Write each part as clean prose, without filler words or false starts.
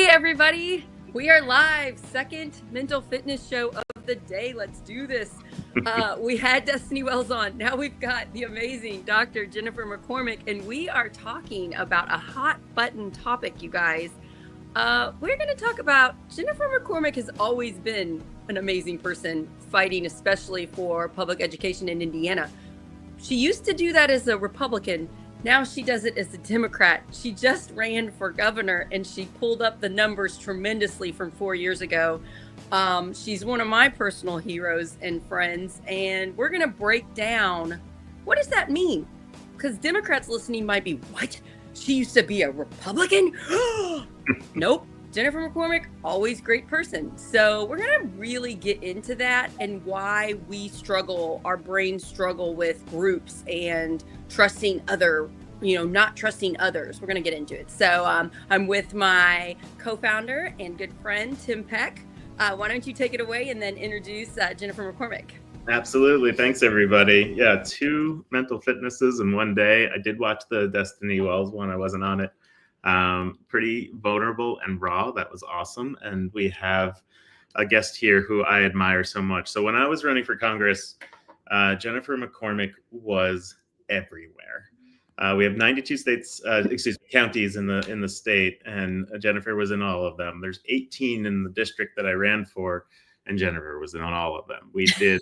everybody. We are live. Second mental fitness show of the day. Let's do this. We had Destiny Wells on. Now we've got the amazing Dr. Jennifer McCormick, and we are talking about a hot button topic, you guys. We're going to talk about Jennifer McCormick has always been an amazing person fighting, especially for public education in Indiana. She used to do that as a Republican. Now she does it as a Democrat. She just ran for governor and she pulled up the numbers tremendously from 4 years ago. She's one of my personal heroes and friends, and we're going to break down what does that mean? Because Democrats listening might be, what? She used to be a Republican? Nope. Jennifer McCormick, always great person. So we're going to really get into that and why we struggle, our brains struggle with groups and trusting not trusting others. We're going to get into it. So I'm with my co-founder and good friend, Tim Peck. Why don't you take it away and then introduce Jennifer McCormick? Absolutely. Thanks, everybody. Yeah, 2 mental fitnesses in one day. I did watch the Destiny Wells one. I wasn't on it. Pretty vulnerable and raw. That was awesome. And we have a guest here who I admire so much. So when I was running for Congress, Jennifer McCormick was everywhere. We have 92 counties in the state, and Jennifer was in all of them. There's 18 in the district that I ran for, and Jennifer was in on all of them. We did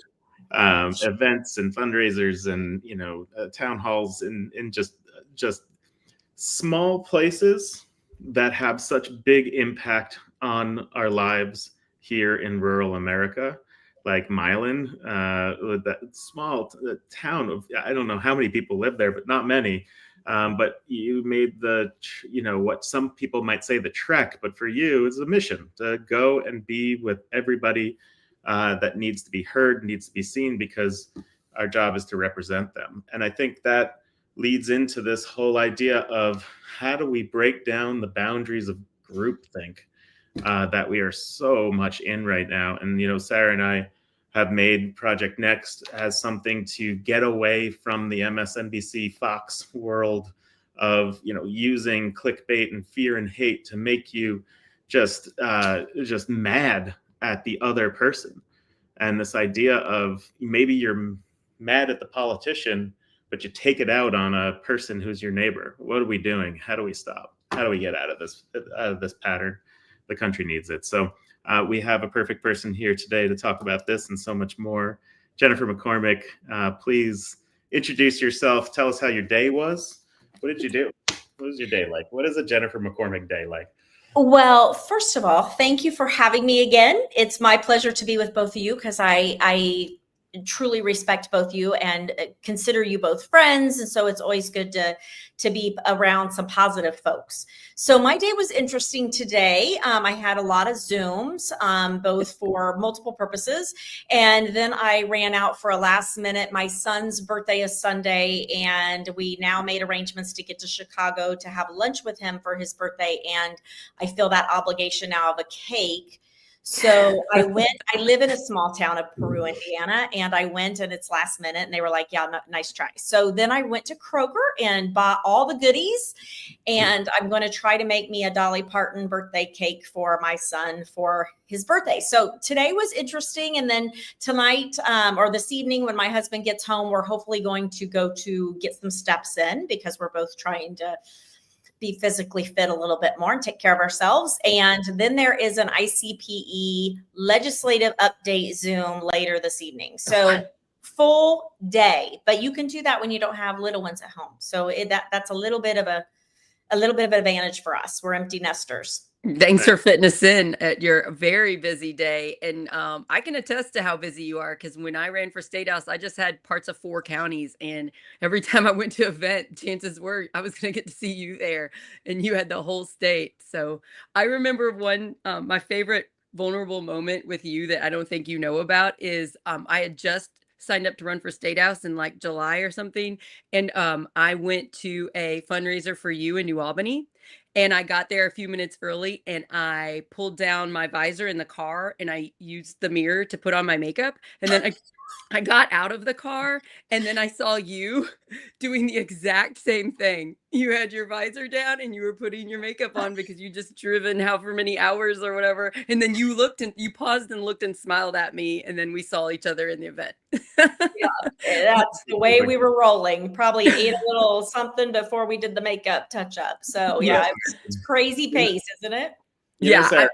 events and fundraisers and town halls in just small places that have such big impact on our lives here in rural America, like Milan, that small town of, I don't know how many people live there, but not many. But you made what some people might say the trek, but for you it's a mission to go and be with everybody that needs to be heard, needs to be seen, because our job is to represent them. And I think that leads into this whole idea of how do we break down the boundaries of groupthink that we are so much in right now. And, Sarah and I have made Project Next as something to get away from the MSNBC Fox world of, using clickbait and fear and hate to make you just mad at the other person. And this idea of maybe you're mad at the politician, but you take it out on a person who's your neighbor. What are we doing? How do we stop? How do we get out of this pattern? The country needs it. So we have a perfect person here today to talk about this and so much more. Jennifer McCormick, please introduce yourself. Tell us how your day was. What did you do? What was your day like? What is a Jennifer McCormick day like? Well, first of all, thank you for having me again. It's my pleasure to be with both of you because I truly respect both you and consider you both friends. And so it's always good to be around some positive folks. So my day was interesting today. I had a lot of Zooms, both for multiple purposes. And then I ran out for a last minute. My son's birthday is Sunday, and we now made arrangements to get to Chicago to have lunch with him for his birthday. And I feel that obligation now of a cake. So I live in a small town of Peru, Indiana, and I went, and it's last minute, and they were like, yeah, nice try. So then I went to Kroger and bought all the goodies, and I'm going to try to make me a Dolly Parton birthday cake for my son for his birthday. So today was interesting. And then tonight or this evening when my husband gets home, we're hopefully going to go to get some steps in because we're both trying to be physically fit a little bit more and take care of ourselves. And then there is an ICPE legislative update Zoom later this evening. So full day, but you can do that when you don't have little ones at home. So that's a little bit of an advantage for us. We're empty nesters. Thanks for fitting us in at your very busy day. And I can attest to how busy you are, because when I ran for State House, I just had parts of 4 counties. And every time I went to an event, chances were I was going to get to see you there, and you had the whole state. So I remember my favorite vulnerable moment with you that I don't think you know about is I had just signed up to run for State House in like July or something. And I went to a fundraiser for you in New Albany. And I got there a few minutes early and I pulled down my visor in the car and I used the mirror to put on my makeup. And then I got out of the car and then I saw you doing the exact same thing. You had your visor down and you were putting your makeup on because you just driven however many hours or whatever. And then you looked and you paused and looked and smiled at me. And then we saw each other in the event. That's the way we were rolling. Probably ate a little something before we did the makeup touch up. So yeah, it's crazy pace, isn't it? Yeah.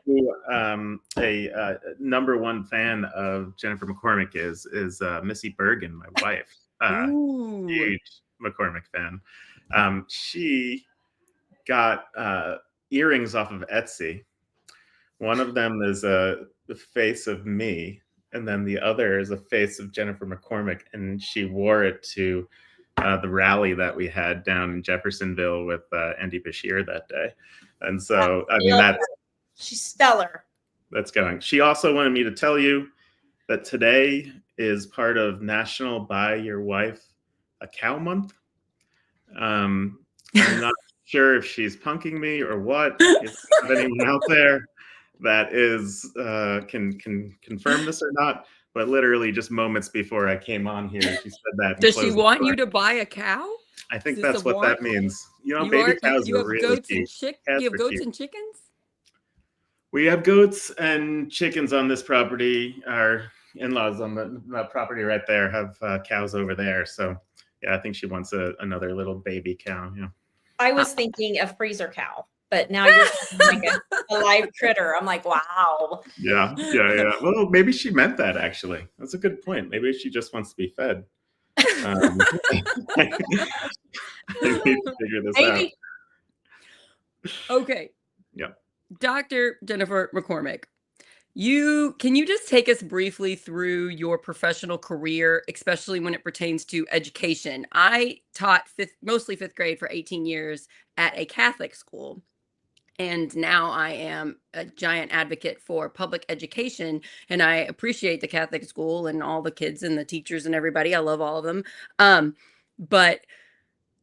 A number one fan of Jennifer McCormick is Missy Bergen, my wife. Huge McCormick fan. She got earrings off of Etsy. One of them is the face of me, and then the other is a face of Jennifer McCormick, and she wore it to the rally that we had down in Jeffersonville with Andy Bashir that day. And so, I mean, she's stellar. That's going. She also wanted me to tell you that today is part of National Buy Your Wife a Cow Month. I'm not sure if she's punking me or what. If anyone out there that is can confirm this or not, but literally just moments before I came on here, she said that. Does she want you to buy a cow? I think that's what that means. You know, baby cows are really cute. You have goats and chickens? We have goats and chickens on this property. Our in-laws on the property right there have cows over there. So yeah, I think she wants another little baby cow. Yeah. I was thinking a freezer cow, but now you're like a live critter. I'm like, wow. Yeah. Well, maybe she meant that actually. That's a good point. Maybe she just wants to be fed. I need to figure this out. Okay. Yeah. Dr. Jennifer McCormick, can you just take us briefly through your professional career, especially when it pertains to education? I taught mostly fifth grade for 18 years at a Catholic school. And now I am a giant advocate for public education. And I appreciate the Catholic school and all the kids and the teachers and everybody. I love all of them. But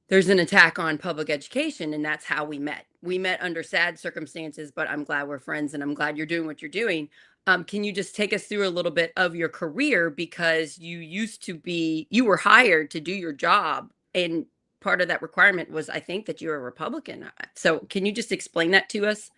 there's an attack on public education, and that's how we met. We met under sad circumstances, but I'm glad we're friends and I'm glad you're doing what you're doing. Can you just take us through a little bit of your career? Because you were hired to do your job, and part of that requirement was, I think, that you're a Republican. So can you just explain that to us?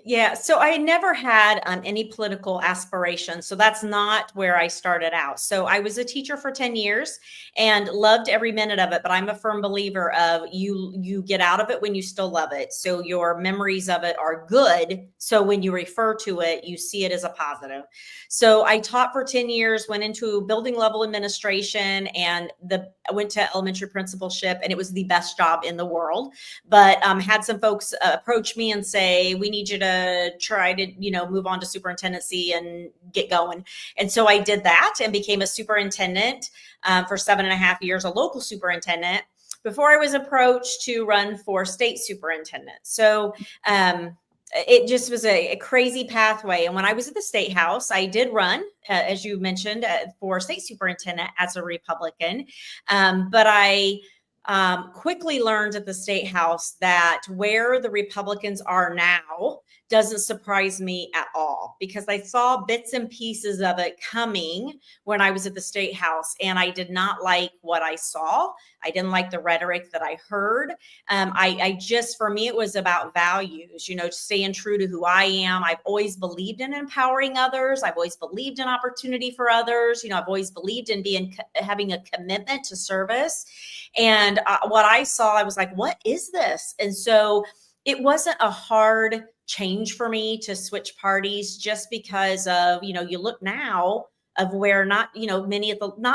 Yeah, so I never had any political aspirations. So that's not where I started out. So I was a teacher for 10 years and loved every minute of it. But I'm a firm believer of you get out of it when you still love it. So your memories of it are good. So when you refer to it, you see it as a positive. So I taught for 10 years, went into building level administration, and I went to elementary principalship, and it was the best job in the world. But had some folks approach me and say, we need you to try to, move on to superintendency and get going. And so I did that and became a superintendent for 7.5 years, a local superintendent, before I was approached to run for state superintendent. So it just was a crazy pathway. And when I was at the State House, I did run, as you mentioned, for state superintendent as a Republican. But I quickly learned at the State House that where the Republicans are now doesn't surprise me at all, because I saw bits and pieces of it coming when I was at the State House, and I did not like what I saw. I didn't like the rhetoric that I heard. For me, it was about values, staying true to who I am. I've always believed in empowering others. I've always believed in opportunity for others. I've always believed in having a commitment to service. And what I saw, I was like, what is this? And so it wasn't a hard change for me to switch parties, just because of, you look now of where not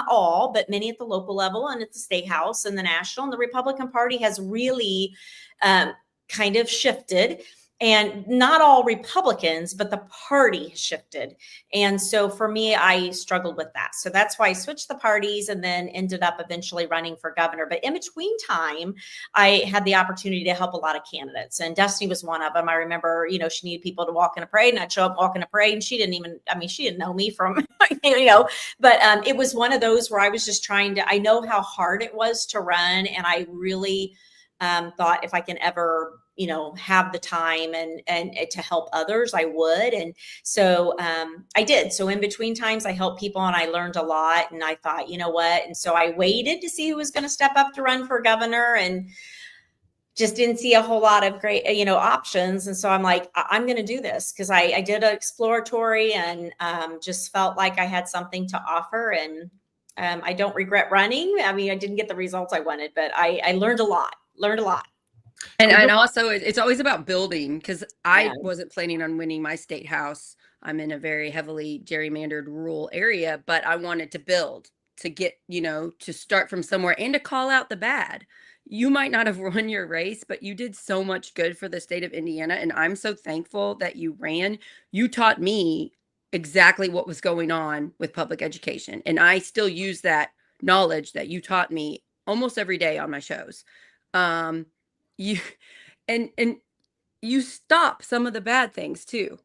all, but many at the local level and at the State House and the national, and the Republican Party has really kind of shifted. And not all Republicans, but the party shifted. And so for me, I struggled with that. So that's why I switched the parties and then ended up eventually running for governor. But in between time, I had the opportunity to help a lot of candidates. And Destiny was one of them. I remember, she needed people to walk in a parade, and I'd show up, walk in a parade. And she didn't know me from, but it was one of those where I was just I know how hard it was to run. And I really thought if I can ever have the time and to help others, I would. And so I did. So in between times I helped people and I learned a lot, and I thought, you know what? And so I waited to see who was going to step up to run for governor, and just didn't see a whole lot of great, options. And so I'm like, I'm going to do this, because I did an exploratory and just felt like I had something to offer. And I don't regret running. I mean, I didn't get the results I wanted, but I learned a lot. And also, it's always about building, because I Yeah. wasn't planning on winning my state house. I'm in a very heavily gerrymandered rural area, but I wanted to build, to get, to start from somewhere and to call out the bad. You might not have run your race, but you did so much good for the state of Indiana. And I'm so thankful that you ran. You taught me exactly what was going on with public education. And I still use that knowledge that you taught me almost every day on my shows. You and you stop some of the bad things too.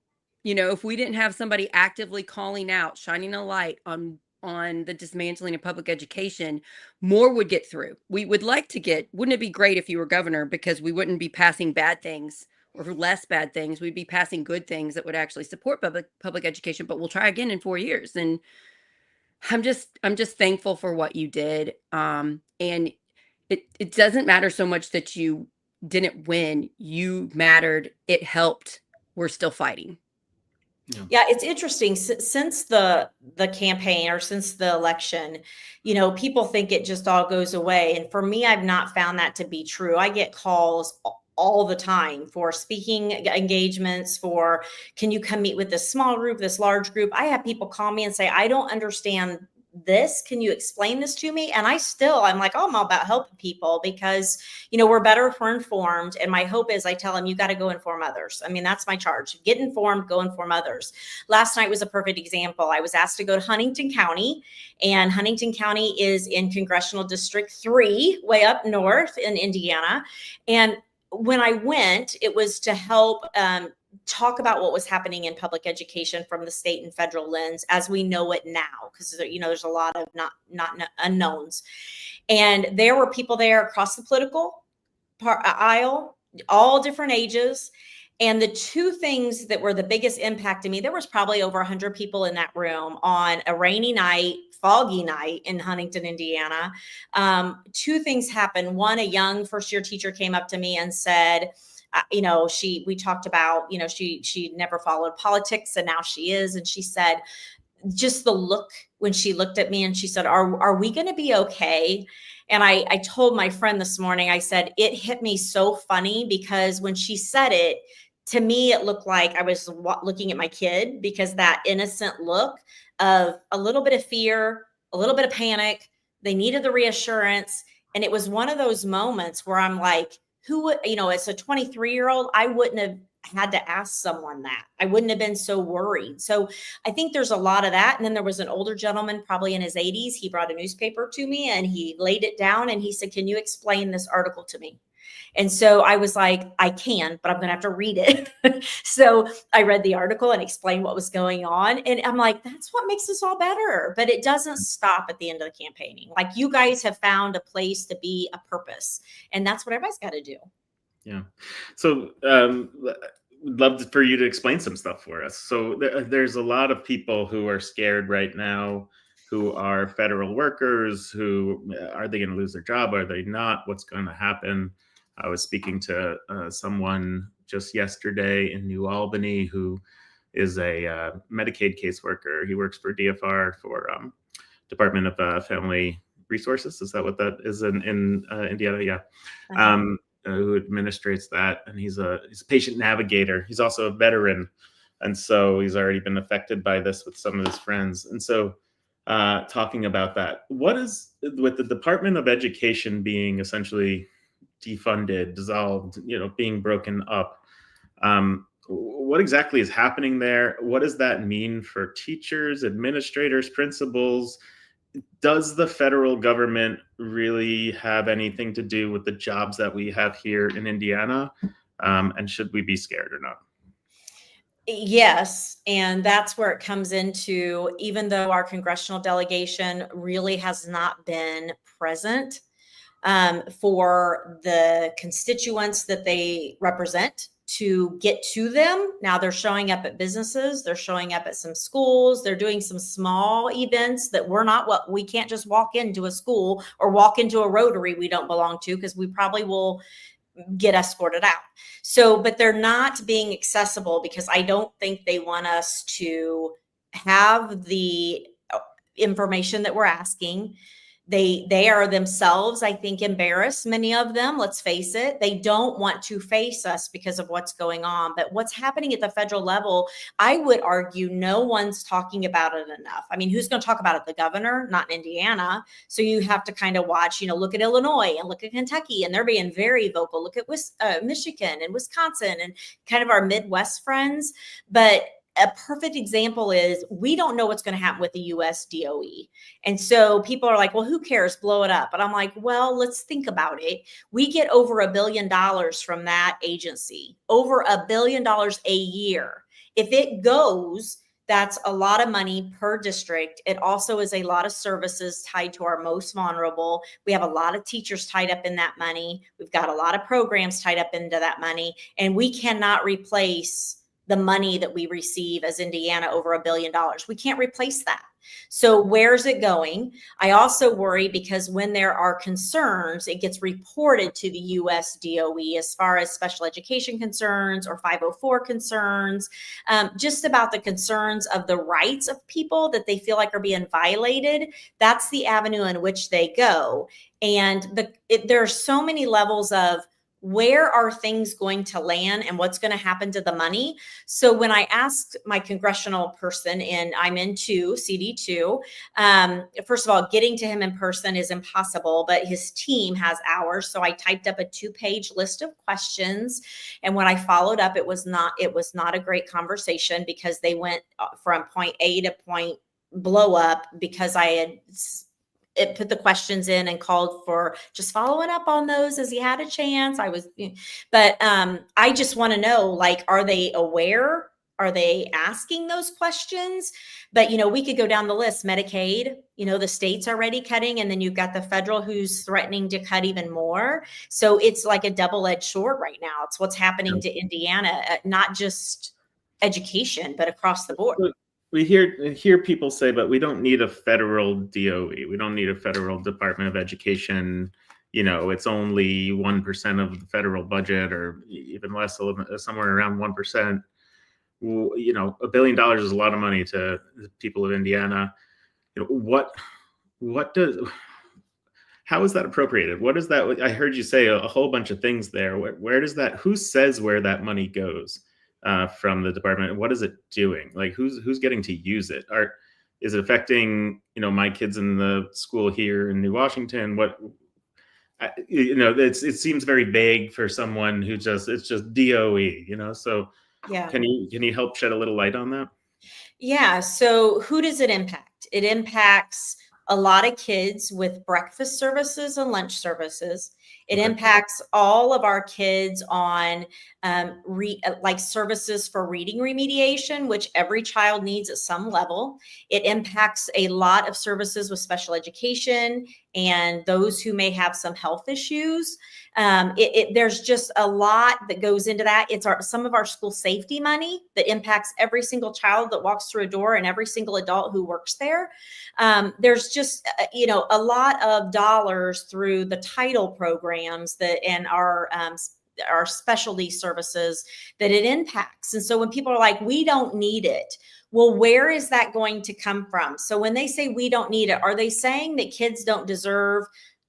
If we didn't have somebody actively calling out, shining a light on the dismantling of public education, more would get through. We would like to wouldn't it be great if you were governor, because we wouldn't be passing bad things or less bad things. We'd be passing good things that would actually support public education, but we'll try again in 4 years. And I'm just thankful for what you did. And it doesn't matter so much that you didn't win. You mattered. It helped. We're still fighting. Yeah, it's interesting. Since the campaign, or since the election, people think it just all goes away. And for me, I've not found that to be true. I get calls all the time for speaking engagements, for, can you come meet with this small group, this large group? I have people call me and say, I don't understand this. Can you explain this to me? And I'm like, oh, I'm all about helping people, because, we're better if we're informed. And my hope is, I tell them, you got to go inform others. I mean, that's my charge. Get informed, go inform others. Last night was a perfect example. I was asked to go to Huntington County, and Huntington County is in Congressional District 3, way up north in Indiana. And when I went, it was to help talk about what was happening in public education from the state and federal lens as we know it now, because there's a lot of not unknowns. And there were people there across the political aisle, all different ages. And the two things that were the biggest impact to me, there was probably over 100 people in that room on a rainy night, foggy night in Huntington, Indiana. Two things happened. One, a young first-year teacher came up to me and said, we talked about, she never followed politics, and now she is. And she said, just the look when she looked at me, and she said, are we going to be okay? And I told my friend this morning, I said, it hit me so funny, because when she said it, to me, it looked like I was looking at my kid, because that innocent look of a little bit of fear, a little bit of panic, they needed the reassurance. And it was one of those moments where I'm like, who would, as a 23-year-old, I wouldn't have had to ask someone that. I wouldn't have been so worried. So I think there's a lot of that. And then there was an older gentleman, probably in his 80s. He brought a newspaper to me and he laid it down and he said, can you explain this article to me? And so I was like, I can, but I'm going to have to read it. So I read the article and explained what was going on. And I'm like, that's what makes us all better. But it doesn't stop at the end of the campaigning. Like, you guys have found a place to be, a purpose. And that's what everybody's got to do. Yeah. So would love for you to explain some stuff for us. So there's a lot of people who are scared right now, who are federal workers, who are they going to lose their job? Are they not? What's going to happen? I was speaking to someone just yesterday in New Albany who is a Medicaid caseworker. He works for DFR, for Department of Family Resources. Is that what that is in Indiana? Yeah. Uh-huh. Who administrates that. And he's a patient navigator. He's also a veteran. And so he's already been affected by this with some of his friends. And so talking about that, what is, with the Department of Education being essentially defunded, dissolved, being broken up, what exactly is happening there? What does that mean for teachers, administrators, principals? Does the federal government really have anything to do with the jobs that we have here in Indiana? And should we be scared or not? Yes. And that's where it comes into, even though our congressional delegation really has not been present, for the constituents that they represent to get to them. Now they're showing up at businesses, they're showing up at some schools, they're doing some small events that we can't just walk into a school or walk into a Rotary we don't belong to, because we probably will get escorted out. So, but they're not being accessible because I don't think they want us to have the information that we're asking. They are themselves, I think, embarrassed, many of them, let's face it. They don't want to face us because of what's going on. But what's happening at the federal level, I would argue no one's talking about it enough. I mean, who's going to talk about it? The governor, not in Indiana. So you have to kind of watch, look at Illinois and look at Kentucky, and they're being very vocal. Look at Michigan and Wisconsin and kind of our Midwest friends. But a perfect example is we don't know what's going to happen with the US DOE. And so people are like, well, who cares? Blow it up. But I'm like, well, let's think about it. We get over $1 billion from that agency, over $1 billion a year. If it goes, that's a lot of money per district. It also is a lot of services tied to our most vulnerable. We have a lot of teachers tied up in that money. We've got a lot of programs tied up into that money, and we cannot replace the money that we receive as Indiana, over $1 billion. We can't replace that. So where's it going? I also worry because when there are concerns, it gets reported to the US DOE as far as special education concerns or 504 concerns, just about the concerns of the rights of people that they feel like are being violated. That's the avenue in which they go. And there are so many levels of where are things going to land and what's going to happen to the money. So when I asked my congressional person, and I'm in CD2, first of all, getting to him in person is impossible, but his team has hours. So I typed up a 2-page list of questions. And when I followed up, it was not a great conversation because they went from point A to point blow up because I had put the questions in and called for just following up on those as he had a chance. But I just want to know, like, are they aware? Are they asking those questions? But, we could go down the list. Medicaid, the state's already cutting, and then you've got the federal who's threatening to cut even more. So it's like a double-edged sword right now. It's what's happening to Indiana, not just education, but across the board. We hear people say, but we don't need a federal DOE. We don't need a federal Department of Education. It's only 1% of the federal budget, or even less, somewhere around 1%. $1 billion is a lot of money to the people of Indiana. How is that appropriated? What is that? I heard you say a whole bunch of things there. Where does that? Who says where that money goes? From the department? What is it doing? Like, who's getting to use it? Is it affecting, my kids in the school here in New Washington? It seems very vague for someone who it's just DOE, so yeah. Can you help shed a little light on that? Yeah. So who does it impact? It impacts a lot of kids with breakfast services and lunch services. It impacts all of our kids on like services for reading remediation, which every child needs at some level. It impacts a lot of services with special education and those who may have some health issues. There's just a lot that goes into that. It's some of our school safety money that impacts every single child that walks through a door and every single adult who works there. There's just, a lot of dollars through the title programs and our specialty services that it impacts. And so when people are like, we don't need it, well, where is that going to come from? So when they say we don't need it, are they saying that kids don't deserve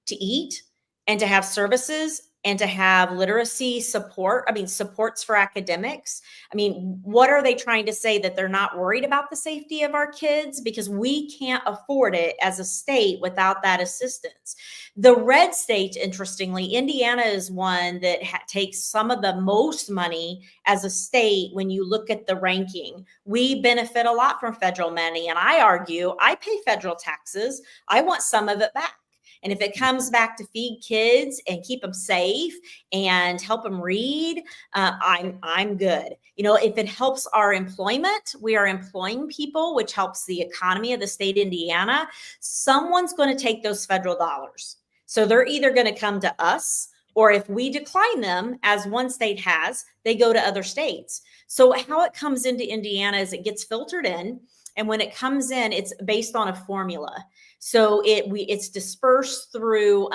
to eat and to have services and to have literacy support? Supports for academics. What are they trying to say? That they're not worried about the safety of our kids? Because we can't afford it as a state without that assistance. The red states, interestingly, Indiana is one that takes some of the most money as a state. When you look at the ranking, we benefit a lot from federal money. And I argue, I pay federal taxes. I want some of it back. And if it comes back to feed kids and keep them safe and help them read, I'm good. If it helps our employment, we are employing people, which helps the economy of the state of Indiana. Someone's going to take those federal dollars. So they're either going to come to us, or if we decline them, as one state has, they go to other states. So how it comes into Indiana is it gets filtered in. And when it comes in, it's based on a formula. So it's dispersed through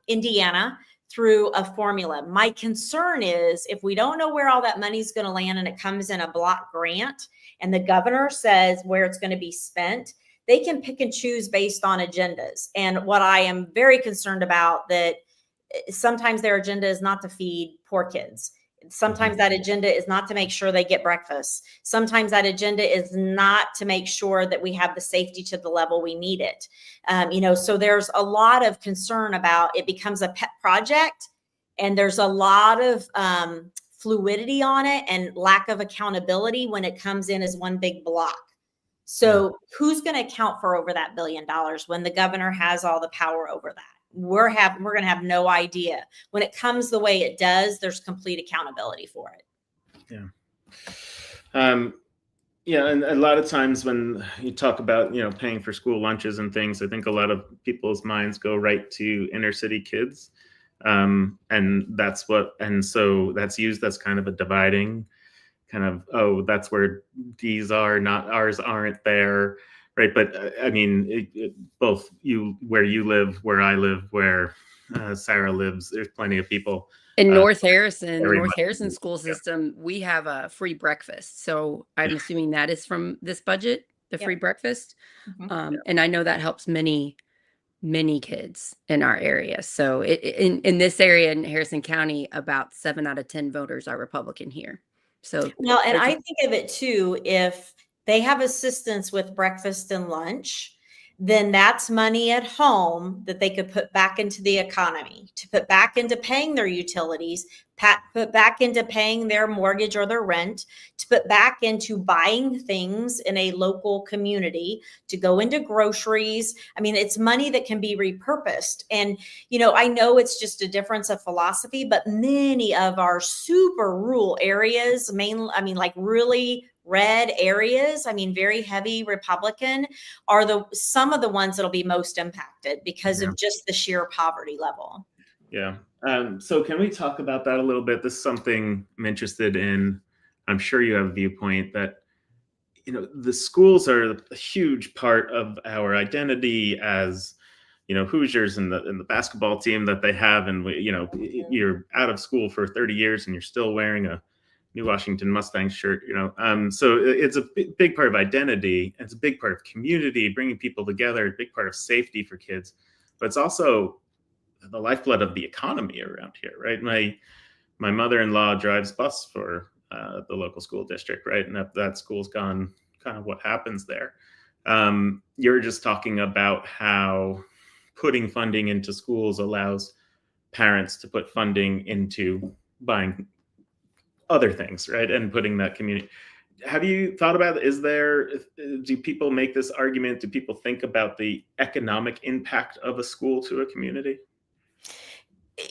Indiana through a formula. My concern is if we don't know where all that money is going to land and it comes in a block grant and the governor says where it's going to be spent, they can pick and choose based on agendas. And what I am very concerned about, that sometimes their agenda is not to feed poor kids. Sometimes that agenda is not to make sure they get breakfast. Sometimes that agenda is not to make sure that we have the safety to the level we need it. So there's a lot of concern about it becomes a pet project, and there's a lot of fluidity on it and lack of accountability when it comes in as one big block. So who's going to account for over that $1 billion when the governor has all the power over that? We're going to have no idea. When it comes the way it does, there's complete accountability for it. Yeah. And a lot of times when you talk about, paying for school lunches and things, I think a lot of people's minds go right to inner city kids. And so that's used as kind of a dividing kind of, that's where these are, not ours aren't there. Right. But I mean, both where you live, where I live, where Sarah lives, there's plenty of people. In North Harrison, the North Harrison school system, we have a free breakfast. So I'm assuming that is from this budget, the free breakfast. And I know that helps many kids in our area. So in this area in Harrison County, about 7 out of 10 voters are Republican here. So and I think of it too, if they have assistance with breakfast and lunch, then that's money at home that they could put back into the economy, to put back into paying their utilities, put back into paying their mortgage or their rent, to put back into buying things in a local community, to go into groceries. I mean, it's money that can be repurposed. And, I know it's just a difference of philosophy, but many of our super rural areas, like really red areas, very heavy Republican, are some of the ones that'll be most impacted because of just the sheer poverty level. Yeah. So can we talk about that a little bit? This is something I'm interested in. I'm sure you have a viewpoint that, the schools are a huge part of our identity as, Hoosiers and the basketball team that they have. And, you're out of school for 30 years and you're still wearing a New Washington Mustangs shirt, so it's a big part of identity. It's a big part of community, bringing people together, a big part of safety for kids, but it's also the lifeblood of the economy around here, right? My mother-in-law drives bus for the local school district, right? And that school's gone, kind of what happens there. You're just talking about how putting funding into schools allows parents to put funding into buying other things, right? And putting that community. Have you thought about, do people make this argument? Do people think about the economic impact of a school to a community?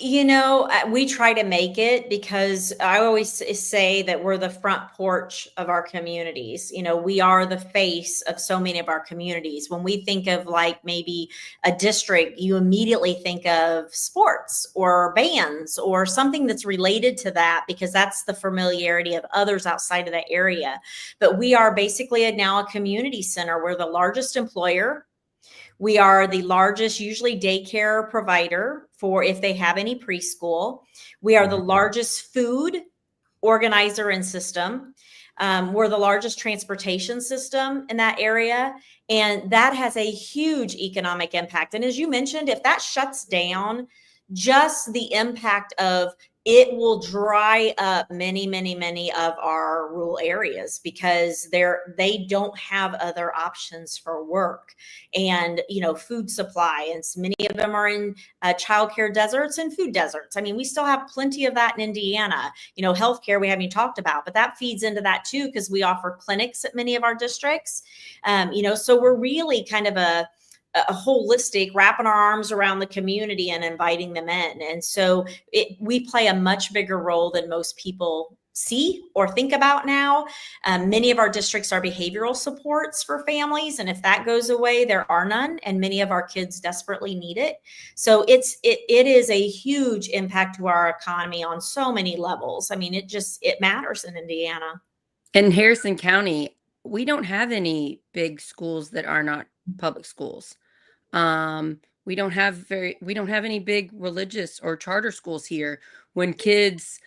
We try to make it, because I always say that we're the front porch of our communities. We are the face of so many of our communities. When we think of like maybe a district, you immediately think of sports or bands or something that's related to that, because that's the familiarity of others outside of that area. But we are basically now a community center. We're the largest employer. We are the largest, usually daycare provider for if they have any preschool. We are the largest food organizer and system. We're the largest transportation system in that area. And that has a huge economic impact. And as you mentioned, if that shuts down, just the impact of it will dry up many, many, many of our rural areas, because they don't have other options for work and, food supply. And many of them are in childcare deserts and food deserts. We still have plenty of that in Indiana. Healthcare we haven't even talked about, but that feeds into that too, because we offer clinics at many of our districts. So we're really kind of a holistic, wrapping our arms around the community and inviting them in. And so we play a much bigger role than most people see or think about now. Many of our districts are behavioral supports for families, and if that goes away, there are none, and many of our kids desperately need it. So it is a huge impact to our economy on so many levels. I mean, it matters in Indiana. In Harrison County, we don't have any big schools that are not public schools. We don't have any big religious or charter schools here. When kids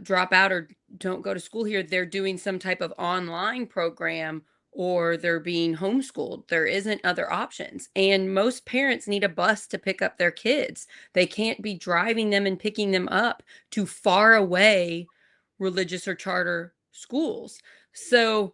drop out or don't go to school here, they're doing some type of online program or they're being homeschooled. There isn't other options. And most parents need a bus to pick up their kids. They can't be driving them and picking them up to far away religious or charter schools. So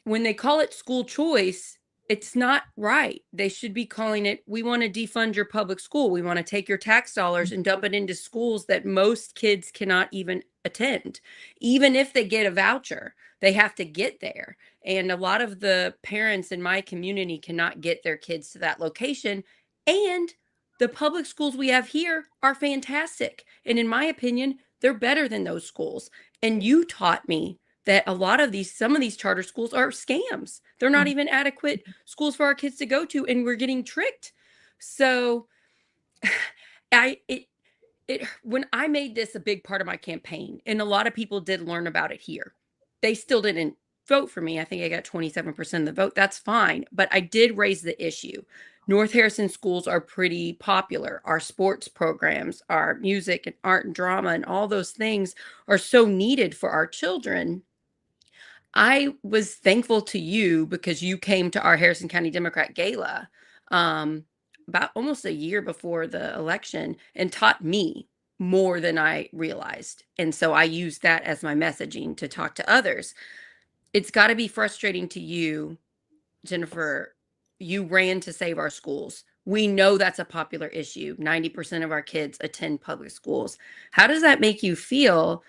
when they call it school choice, it's not right. They should be calling it, we want to defund your public school. We want to take your tax dollars and dump it into schools that most kids cannot even attend. Even if they get a voucher, they have to get there. And a lot of the parents in my community cannot get their kids to that location. And the public schools we have here are fantastic. And in my opinion, they're better than those schools. And you taught me that some of these charter schools are scams. They're not even adequate schools for our kids to go to, and we're getting tricked. So when I made this a big part of my campaign, and a lot of people did learn about it here, they still didn't vote for me. I think I got 27% of the vote. That's fine. But I did raise the issue. North Harrison schools are pretty popular. Our sports programs, our music and art and drama and all those things are so needed for our children. I was thankful to you because you came to our Harrison County Democrat Gala about almost a year before the election and taught me more than I realized. And so I used that as my messaging to talk to others. It's got to be frustrating to you, Jennifer. You ran to save our schools. We know that's a popular issue. 90% of our kids attend public schools. How does that make you feel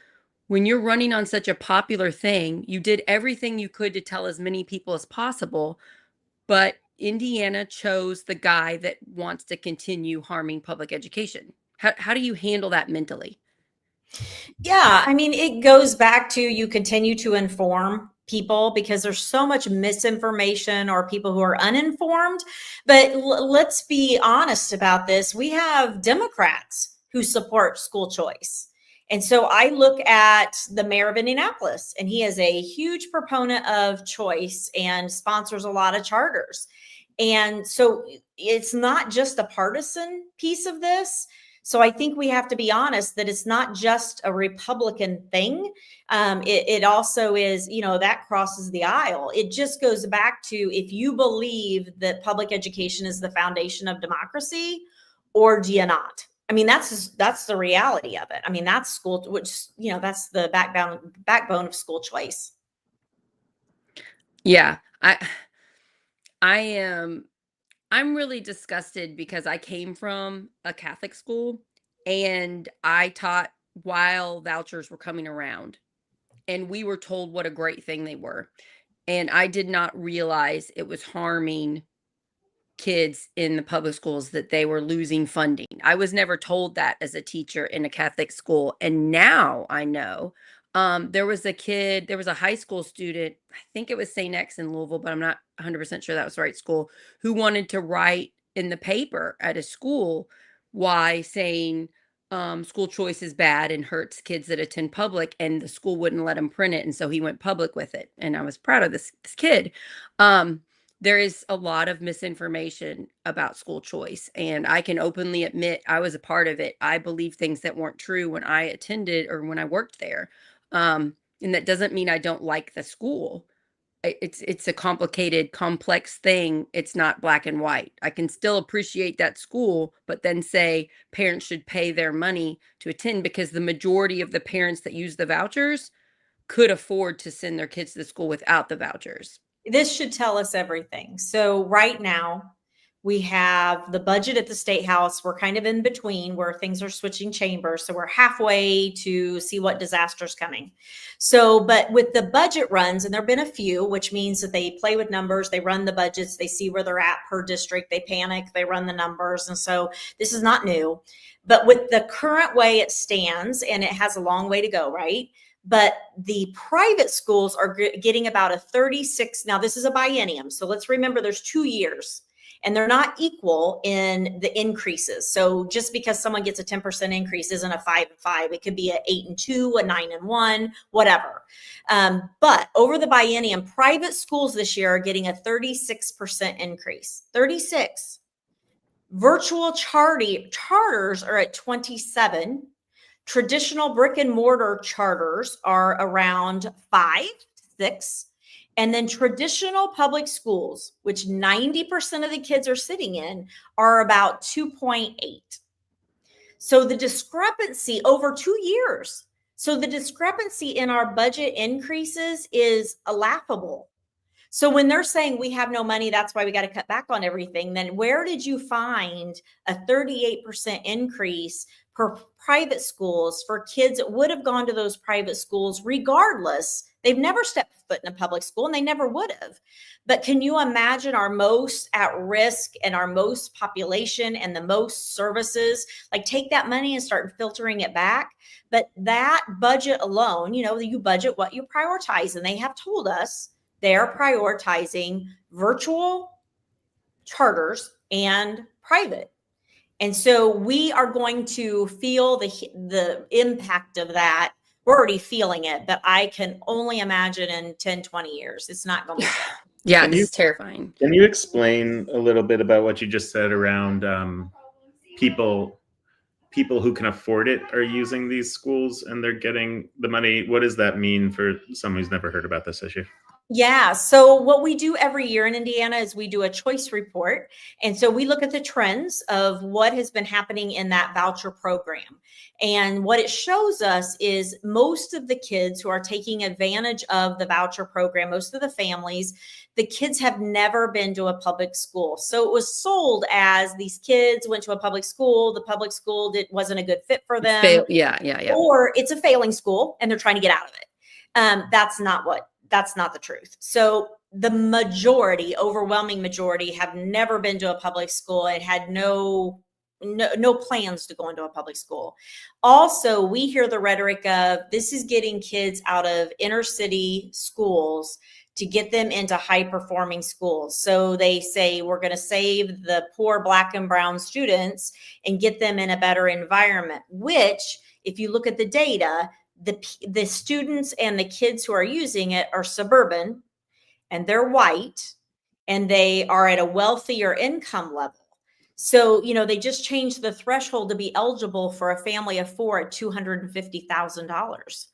when you're running on such a popular thing? You did everything you could to tell as many people as possible, but Indiana chose the guy that wants to continue harming public education. How do you handle that mentally? Yeah, I mean, it goes back to you continue to inform people because there's so much misinformation or people who are uninformed. But let's be honest about this. We have Democrats who support school choice. And so I look at the mayor of Indianapolis, and he is a huge proponent of choice and sponsors a lot of charters. And so it's not just a partisan piece of this. So I think we have to be honest that it's not just a Republican thing. It also is, that crosses the aisle. It just goes back to if you believe that public education is the foundation of democracy, or do you not? I mean, that's the reality of it. I mean, that's school, which, that's the backbone of school choice. Yeah, I'm really disgusted because I came from a Catholic school and I taught while vouchers were coming around, and we were told what a great thing they were. And I did not realize it was harming kids in the public schools, that they were losing funding. I was never told that as a teacher in a Catholic school. And now I know. There was a high school student, I think it was St. X in Louisville, but I'm not 100% sure that was the right school, who wanted to write in the paper at a school why saying school choice is bad and hurts kids that attend public, and the school wouldn't let him print it. And so he went public with it. And I was proud of this kid. There is a lot of misinformation about school choice, and I can openly admit I was a part of it. I believed things that weren't true when I attended or when I worked there. And that doesn't mean I don't like the school. It's a complicated, complex thing. It's not black and white. I can still appreciate that school, but then say parents should pay their money to attend, because the majority of the parents that use the vouchers could afford to send their kids to the school without the vouchers. This should tell us everything. So right now we have the budget at the State House. We're kind of in between where things are switching chambers. So we're halfway to see what disaster's coming. So, but with the budget runs, and there've been a few, which means that they play with numbers, they run the budgets, they see where they're at per district, they panic, they run the numbers. And so this is not new, but with the current way it stands, and it has a long way to go, right? but the private schools are getting about a 36. Now this is a biennium. So let's remember there's 2 years and they're not equal in the increases. So just because someone gets a 10% increase isn't a 5 and 5. It could be a 8 and 2, a 9 and 1, whatever. But over the biennium, private schools this year are getting a 36% increase. 36. Virtual charters are at 27. Traditional brick and mortar charters are around 5 to 6. And then traditional public schools, which 90% of the kids are sitting in, are about 2.8. So the discrepancy over 2 years. So the discrepancy in our budget increases is laughable. So when they're saying we have no money, that's why we got to cut back on everything, then where did you find a 38% increase per private schools for kids that would have gone to those private schools regardless? They've never stepped foot in a public school and they never would have. But can you imagine our most at risk and our most population and the most services, like take that money and start filtering it back? But that budget alone, you budget what you prioritize. And they have told us they're prioritizing virtual charters and private. And so we are going to feel the impact of that. We're already feeling it, but I can only imagine in 10, 20 years, it's not going to be. Yeah, this is terrifying. Can you explain a little bit about what you just said around people who can afford it are using these schools and they're getting the money? What does that mean for someone who's never heard about this issue? Yeah. So what we do every year in Indiana is we do a choice report. And so we look at the trends of what has been happening in that voucher program. And what it shows us is most of the kids who are taking advantage of the voucher program, most of the families, the kids have never been to a public school. So it was sold as these kids went to a public school. The public school wasn't a good fit for them. Yeah. Or it's a failing school and they're trying to get out of it. That's not the truth. So the overwhelming majority have never been to a public school and had no plans to go into a public school. Also, we hear the rhetoric of this is getting kids out of inner city schools to get them into high performing schools. So they say we're going to save the poor Black and brown students and get them in a better environment, which if you look at the data, the students and the kids who are using it are suburban and they're white and they are at a wealthier income level. So, they just changed the threshold to be eligible for a family of 4 at $250,000.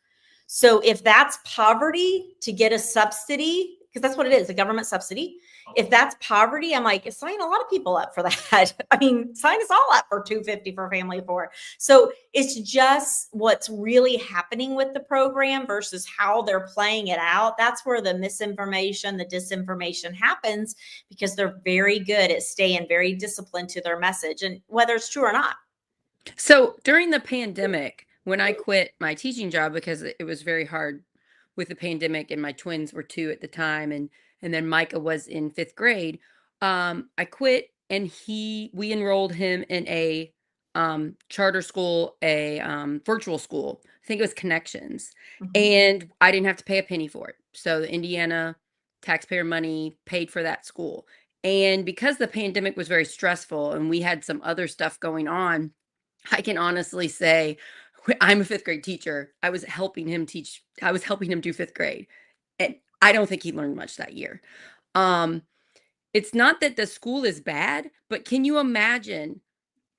So if that's poverty to get a subsidy, because that's what it is, a government subsidy. If that's poverty, I'm like, sign a lot of people up for that. I mean, sign us all up for $250 for a family of 4. So it's just what's really happening with the program versus how they're playing it out. That's where the misinformation, the disinformation happens because they're very good at staying very disciplined to their message and whether it's true or not. So during the pandemic, when I quit my teaching job because it was very hard with the pandemic and my twins were 2 at the time and then Micah was in 5th grade, I quit and we enrolled him in a charter school, a virtual school. I think it was Connections. Mm-hmm. And I didn't have to pay a penny for it. So the Indiana taxpayer money paid for that school. And because the pandemic was very stressful and we had some other stuff going on, I can honestly say I'm a 5th grade teacher. I was helping him do 5th grade. And I don't think he learned much that year. It's not that the school is bad, but can you imagine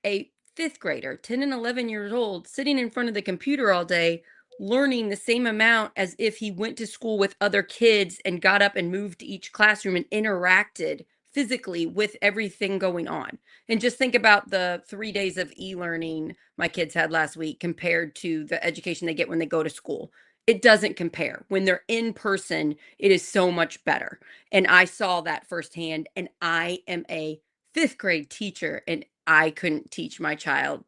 a 5th grader, 10 and 11 years old, sitting in front of the computer all day, learning the same amount as if he went to school with other kids and got up and moved to each classroom and interacted physically with everything going on? And just think about the 3 days of e-learning my kids had last week compared to the education they get when they go to school. It doesn't compare. When they're in person, it is so much better. And I saw that firsthand. And I am a 5th grade teacher and I couldn't teach my child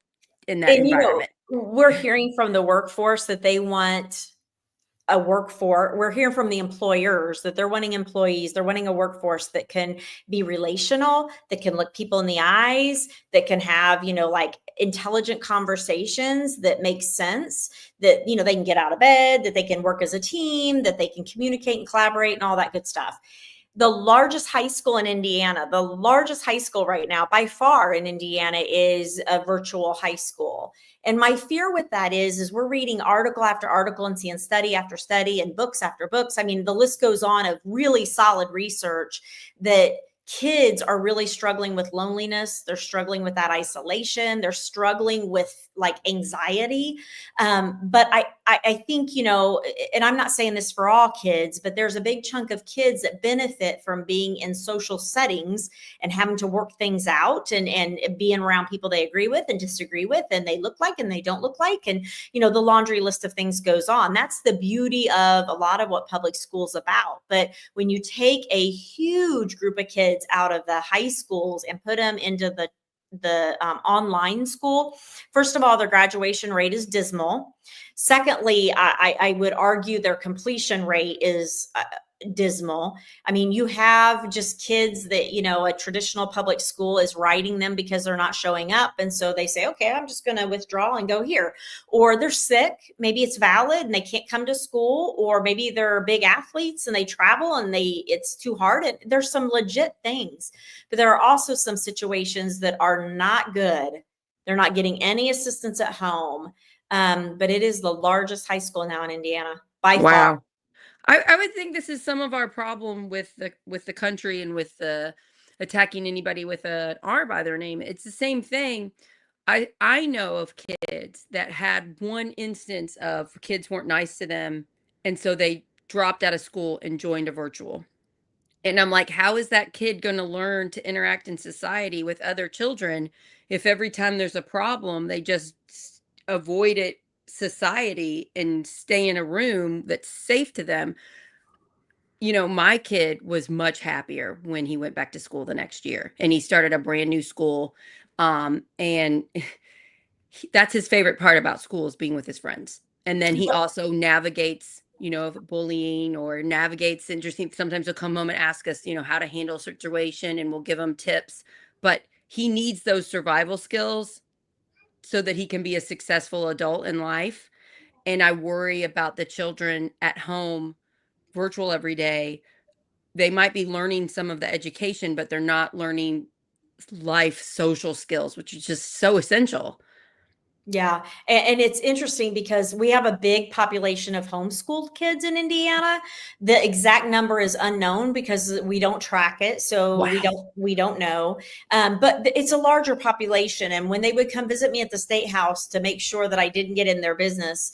in that environment. We're hearing from the workforce that they want a workforce. We're hearing from the employers that they're wanting employees. They're wanting a workforce that can be relational, that can look people in the eyes, that can have, like intelligent conversations that make sense, that, they can get out of bed, that they can work as a team, that they can communicate and collaborate and all that good stuff. The largest high school in Indiana, the largest high school right now by far in Indiana is a virtual high school. And my fear with that is we're reading article after article and seeing study after study and books after books. I mean, the list goes on of really solid research that kids are really struggling with loneliness. They're struggling with that isolation. They're struggling with like anxiety. But I think, and I'm not saying this for all kids, but there's a big chunk of kids that benefit from being in social settings and having to work things out and being around people they agree with and disagree with, and they look like and they don't look like. And, the laundry list of things goes on. That's the beauty of a lot of what public school's about. But when you take a huge group of kids out of the high schools and put them into the online school, first of all, their graduation rate is dismal. Secondly, I would argue their completion rate is dismal. I mean, you have just kids that, a traditional public school is writing them because they're not showing up. And so they say, okay, I'm just going to withdraw and go here. Or they're sick. Maybe it's valid and they can't come to school. Or maybe they're big athletes and they travel and it's too hard. And there's some legit things, but there are also some situations that are not good. They're not getting any assistance at home. But it is the largest high school now in Indiana by far. I would think this is some of our problem with the country and with the attacking anybody with an R by their name. It's the same thing. I know of kids that had one instance of kids weren't nice to them, and so they dropped out of school and joined a virtual. And I'm like, how is that kid going to learn to interact in society with other children if every time there's a problem, they just avoid it society and stay in a room that's safe to them? My kid was much happier when he went back to school the next year, and he started a brand new school. And that's his favorite part about school, is being with his friends. And then he also navigates, bullying, or navigates interesting. Sometimes he'll come home and ask us, how to handle a situation, and we'll give him tips. But he needs those survival skills so that he can be a successful adult in life. And I worry about the children at home, virtual every day. They might be learning some of the education, but they're not learning life social skills, which is just so essential. Yeah. And it's interesting because we have a big population of homeschooled kids in Indiana. The exact number is unknown because we don't track it. So Wow. we don't know. But it's a larger population. And when they would come visit me at the State House to make sure that I didn't get in their business,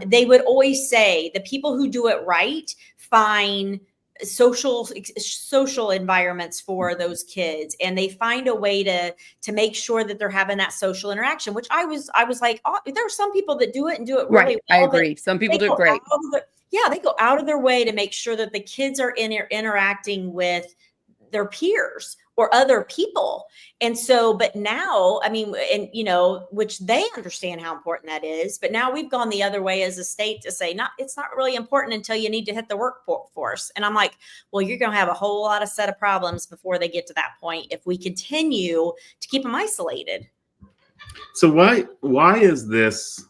they would always say the people who do it right find social environments for those kids, and they find a way to make sure that they're having that social interaction, which I was like, oh, there are some people that do it and do it really well. I agree. Some people do it great. They go out of their way to make sure that the kids are interacting with their peers or other people. And so, but now, I mean, and which they understand how important that is, but now we've gone the other way as a state to say, it's not really important until you need to hit the workforce. And I'm like, well, you're going to have a whole lot of set of problems before they get to that point if we continue to keep them isolated. So why is this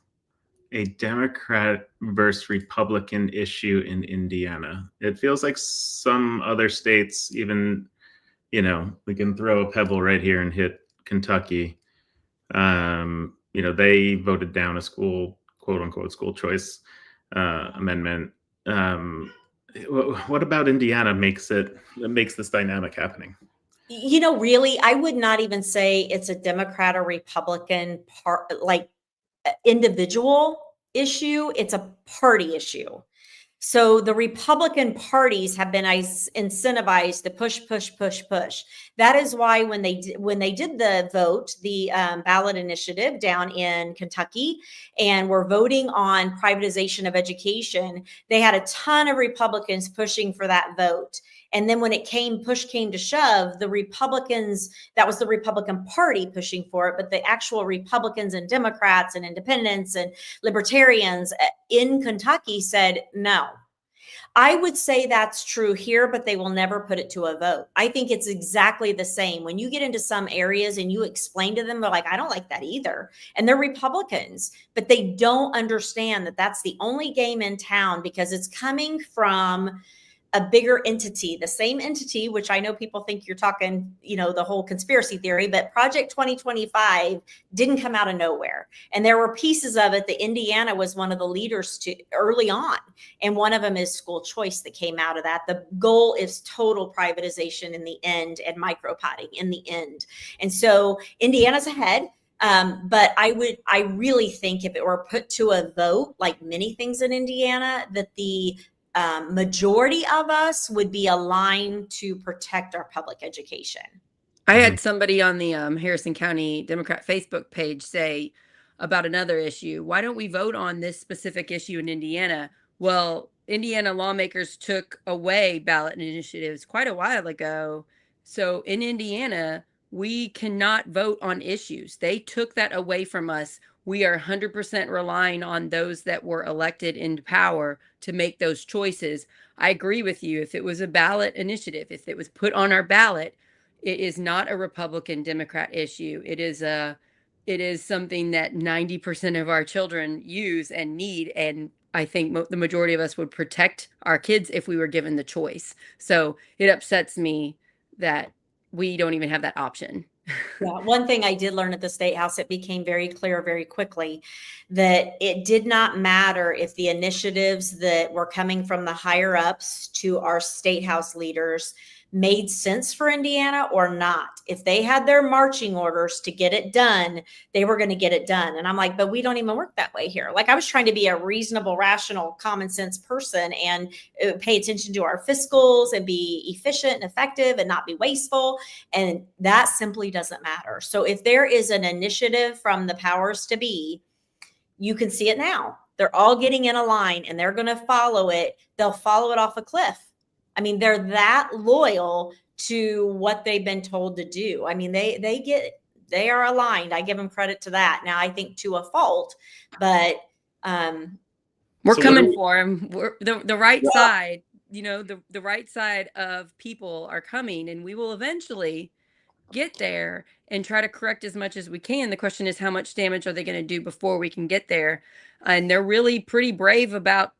a Democrat versus Republican issue in Indiana? It feels like some other states, even, we can throw a pebble right here and hit Kentucky. They voted down a school, quote unquote, school choice amendment. What about Indiana makes this dynamic happening? Really, I would not even say it's a Democrat or Republican individual issue. It's a party issue. So the Republican parties have been incentivized to push. That is why when they did the vote, the ballot initiative down in Kentucky, and were voting on privatization of education, they had a ton of Republicans pushing for that vote. And then when push came to shove, the Republicans, that was the Republican Party pushing for it, but the actual Republicans and Democrats and independents and libertarians in Kentucky said no. I would say that's true here, but they will never put it to a vote. I think it's exactly the same. When you get into some areas and you explain to them, they're like, I don't like that either. And they're Republicans, but they don't understand that that's the only game in town because it's coming from a bigger entity, the same entity, which I know people think you're talking, the whole conspiracy theory, but Project 2025 didn't come out of nowhere. And there were pieces of it that Indiana was one of the leaders to early on. And one of them is school choice that came out of that. The goal is total privatization in the end and micro-potting in the end. And so Indiana's ahead. But I really think if it were put to a vote, like many things in Indiana, that the majority of us would be aligned to protect our public education. I had somebody on the Harrison County Democrat Facebook page say about another issue, why don't we vote on this specific issue in Indiana? Well, Indiana lawmakers took away ballot initiatives quite a while ago. So in Indiana, we cannot vote on issues. They took that away from us. We are 100% relying on those that were elected into power to make those choices. I agree with you. If it was a ballot initiative, if it was put on our ballot, it is not a Republican Democrat issue. It is something that 90% of our children use and need. And I think the majority of us would protect our kids if we were given the choice. So it upsets me that we don't even have that option. Yeah, one thing I did learn at the State House, it became very clear very quickly that it did not matter if the initiatives that were coming from the higher ups to our State House leaders made sense for Indiana or not. If they had their marching orders to get it done, they were going to get it done. And I'm like, but we don't even work that way here. Like, I was trying to be a reasonable, rational, common sense person and pay attention to our fiscals and be efficient and effective and not be wasteful. And that simply doesn't matter. So if there is an initiative from the powers to be, you can see it now. They're all getting in a line and they're going to follow it. They'll follow it off a cliff. I mean, they're that loyal to what they've been told to do. I mean, they are aligned. I give them credit to that. Now, I think to a fault, but we're coming for them. We're the right side. The right side of people are coming, and we will eventually get there and try to correct as much as we can. The question is, how much damage are they going to do before we can get there? And they're really pretty brave about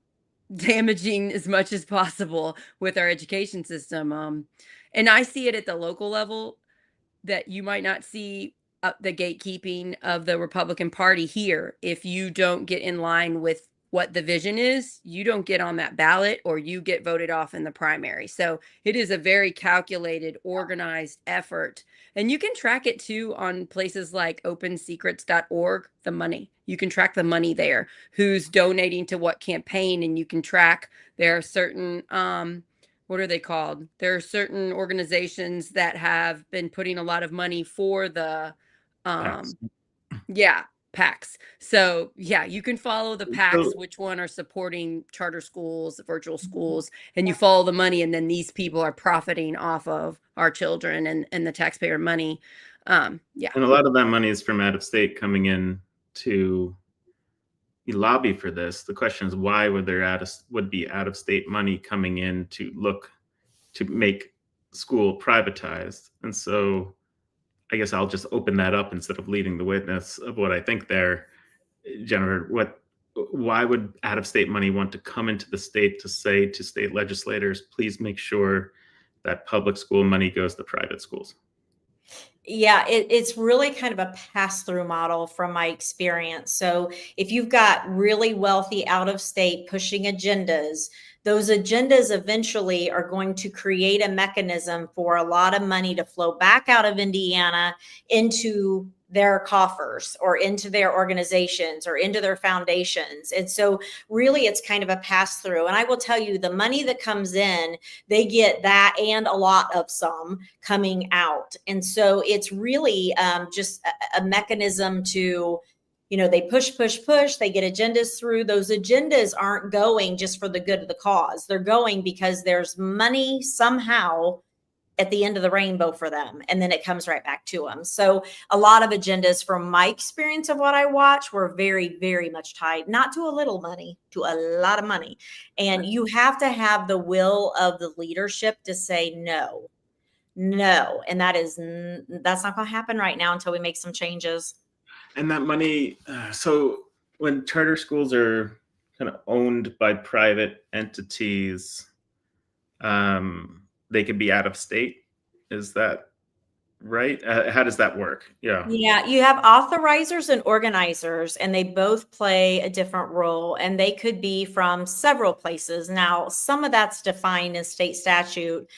damaging as much as possible with our education system. And I see it at the local level that you might not see the gatekeeping of the Republican Party here. If you don't get in line with what the vision is, you don't get on that ballot or you get voted off in the primary. So it is a very calculated, organized effort. And you can track it too on places like opensecrets.org, the money. You can track the money there, who's donating to what campaign, and you can track there are certain, what are they called? There are certain organizations that have been putting a lot of money for the, PACs. So you can follow the PACs, which one are supporting charter schools, virtual schools, and you follow the money, and then these people are profiting off of our children and the taxpayer money. And a lot of that money is from out of state coming in to lobby for this. The question is, why would be out of state money coming in to look to make school privatized? And so I guess I'll just open that up instead of leading the witness of what I think there. Jennifer, why would out of state money want to come into the state to say to state legislators, please make sure that public school money goes to private schools? Yeah, it's really kind of a pass-through model from my experience. So if you've got really wealthy out of state pushing agendas, those agendas eventually are going to create a mechanism for a lot of money to flow back out of Indiana into their coffers or into their organizations or into their foundations. And so really it's kind of a pass through. And I will tell you, the money that comes in, they get that and a lot of some coming out. And so it's really just a mechanism to, they push, they get agendas through. Those agendas aren't going just for the good of the cause. They're going because there's money somehow at the end of the rainbow for them. And then it comes right back to them. So a lot of agendas from my experience of what I watch were very, very much tied, not to a little money, to a lot of money. And you have to have the will of the leadership to say no. And that's not going to happen right now until we make some changes. And that money, so when charter schools are kind of owned by private entities, they could be out of state. Is that right? How does that work? Yeah, you have authorizers and organizers, and they both play a different role, and they could be from several places. Now, some of that's defined in state statute,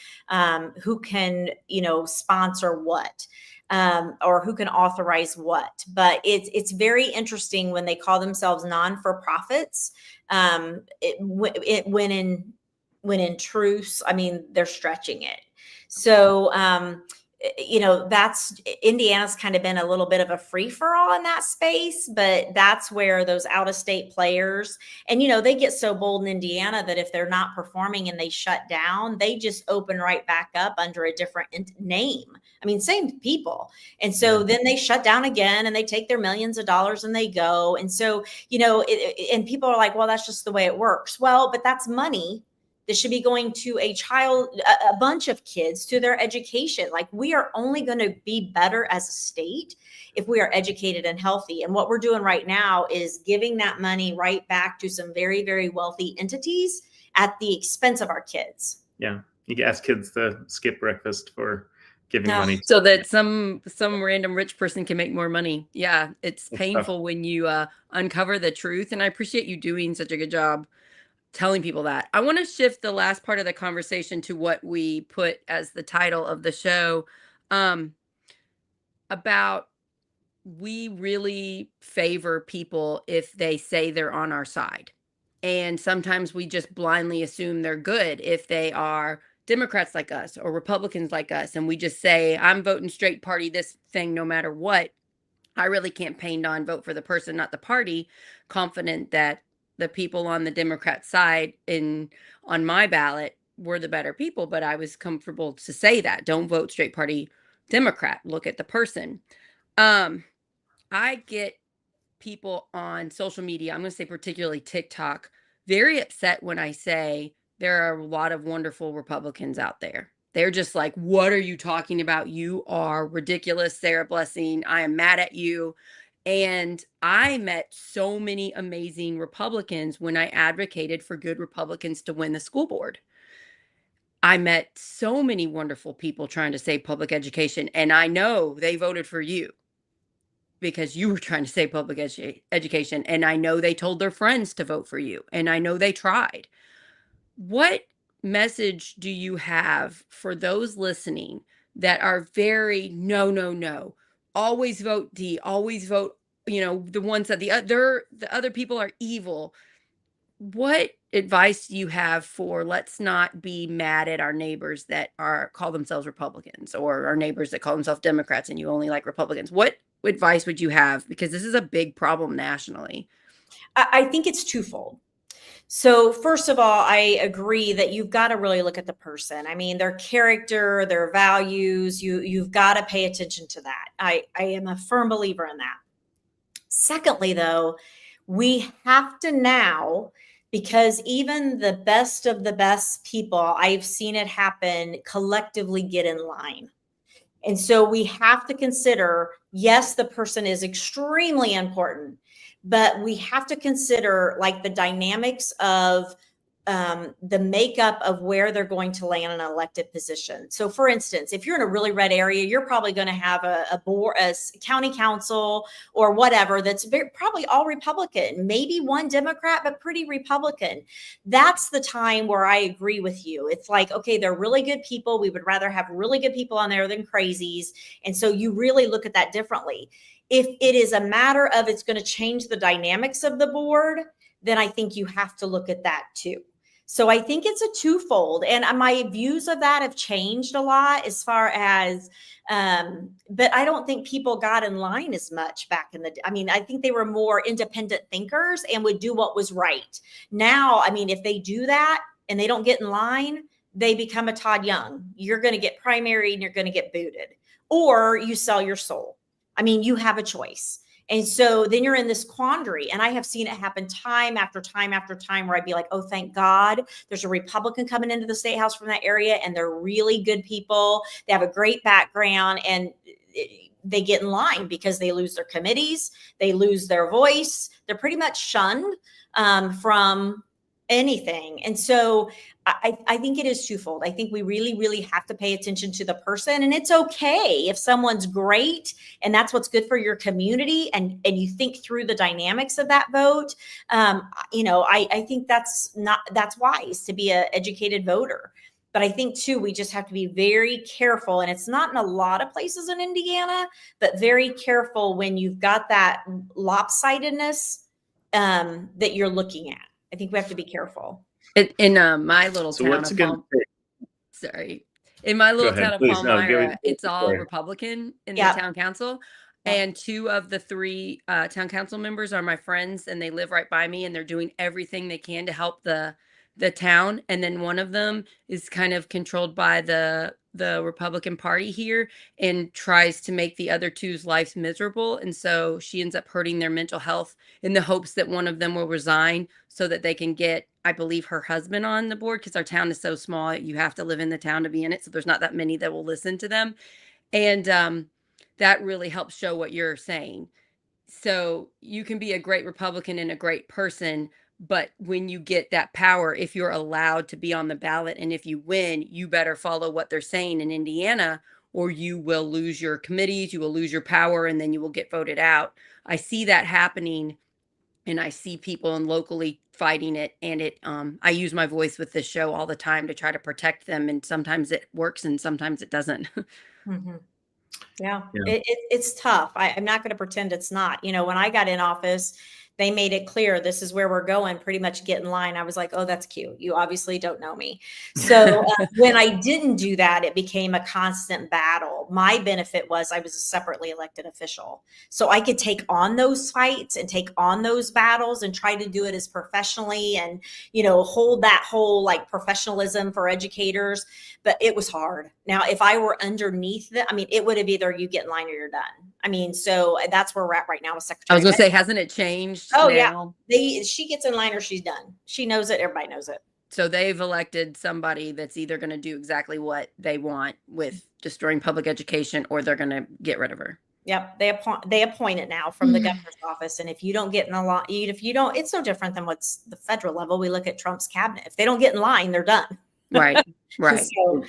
who can, sponsor what. Or who can authorize what. But it's very interesting when they call themselves non-for-profits. When in truth, I mean, they're stretching it. So, that's Indiana's kind of been a little bit of a free for all in that space, but that's where those out of state players, and, they get so bold in Indiana that if they're not performing and they shut down, they just open right back up under a different name. I mean, same people. And so then they shut down again and they take their millions of dollars and they go. And so, and people are like, well, that's just the way it works. Well, but that's money. This should be going to a bunch of kids, to their education. Like, we are only going to be better as a state if we are educated and healthy. And what we're doing right now is giving that money right back to some very, very wealthy entities at the expense of our kids. Yeah. You can ask kids to skip breakfast for giving money. So that some random rich person can make more money. Yeah. It's painful when you uncover the truth. And I appreciate you doing such a good job telling people that. I want to shift the last part of the conversation to what we put as the title of the show, about we really favor people if they say they're on our side. And sometimes we just blindly assume they're good if they are Democrats like us or Republicans like us. And we just say, I'm voting straight party this thing no matter what. I really campaigned on vote for the person, not the party, confident that the people on the Democrat side on my ballot were the better people, but I was comfortable to say that. Don't vote straight party Democrat. Look at the person. I get people on social media, I'm going to say particularly TikTok, very upset when I say there are a lot of wonderful Republicans out there. They're just like, what are you talking about? You are ridiculous, Sarah Blessing. I am mad at you. And I met so many amazing Republicans when I advocated for good Republicans to win the school board. I met so many wonderful people trying to save public education. And I know they voted for you because you were trying to save public education. And I know they told their friends to vote for you. And I know they tried. What message do you have for those listening that are very no, always vote D, always vote, the ones that the other people are evil? What advice do you have for let's not be mad at our neighbors that call themselves Republicans, or our neighbors that call themselves Democrats and you only like Republicans? What advice would you have? Because this is a big problem nationally. I think it's twofold. So first of all, I agree that you've got to really look at the person. I mean, their character, their values, you've got to pay attention to that. I am a firm believer in that. Secondly, though, we have to now, because even the best of the best people, I've seen it happen, collectively get in line. And so we have to consider, yes, the person is extremely important, but we have to consider like the dynamics of the makeup of where they're going to land in an elected position. So for instance, if you're in a really red area, you're probably going to have a board, a county council or whatever that's probably all Republican, maybe one Democrat, but pretty Republican. That's the time where I agree with you. It's like, okay, they're really good people. We would rather have really good people on there than crazies. And so you really look at that differently. If it is a matter of it's going to change the dynamics of the board, then I think you have to look at that too. So I think it's a twofold, and my views of that have changed a lot as far as, but I don't think people got in line as much back in the day. I mean, I think they were more independent thinkers and would do what was right. Now, I mean, if they do that and they don't get in line, they become a Todd Young. You're going to get primaried and you're going to get booted, or you sell your soul. I mean, you have a choice. And so then you're in this quandary. And I have seen it happen time after time after time where I'd be like, oh, thank God there's a Republican coming into the state house from that area. And they're really good people. They have a great background and they get in line because they lose their committees. They lose their voice. They're pretty much shunned from anything. And so I think it is twofold. I think we really, really have to pay attention to the person, and it's okay if someone's great and that's what's good for your community. And you think through the dynamics of that vote. I think that's wise to be an educated voter. But I think too, we just have to be very careful, and it's not in a lot of places in Indiana, but very careful when you've got that lopsidedness that you're looking at. I think we have to be careful. In my little town of in my little town of Palmyra, it's all Republican in the town council. And 2 of the 3 town council members are my friends, and they live right by me, and they're doing everything they can to help the town. And then one of them is kind of controlled by the Republican Party here and tries to make the other 2's lives miserable. And so she ends up hurting their mental health in the hopes that one of them will resign so that they can get, I believe, her husband on the board, because our town is so small. You have to live in the town to be in it. So there's not that many that will listen to them. And that really helps show what you're saying. So you can be a great Republican and a great person, but when you get that power, if you're allowed to be on the ballot and if you win, you better follow what they're saying in Indiana, or you will lose your committees, you will lose your power, and then you will get voted out. I see that happening, and I see people locally fighting it. And I use my voice with this show all the time to try to protect them. And sometimes it works and sometimes it doesn't. Mm-hmm. Yeah. It's tough. I'm not going to pretend it's not. When I got in office, they made it clear this is where we're going, pretty much get in line. I was like, oh, that's cute. You obviously don't know me. So when I didn't do that, it became a constant battle. My benefit was I was a separately elected official. So I could take on those fights and take on those battles and try to do it as professionally and, hold that whole like professionalism for educators. But it was hard. Now, if I were underneath it would have either you get in line or you're done. So that's where we're at right now with Secretary. I was going to say, hasn't it changed? Oh, now? Yeah. She gets in line or she's done. She knows it. Everybody knows it. So they've elected somebody that's either going to do exactly what they want with destroying public education, or they're going to get rid of her. Yep. They appoint it now from the governor's office. And if you don't get in the line, it's no different than what's the federal level. We look at Trump's cabinet. If they don't get in line, they're done. Right. So,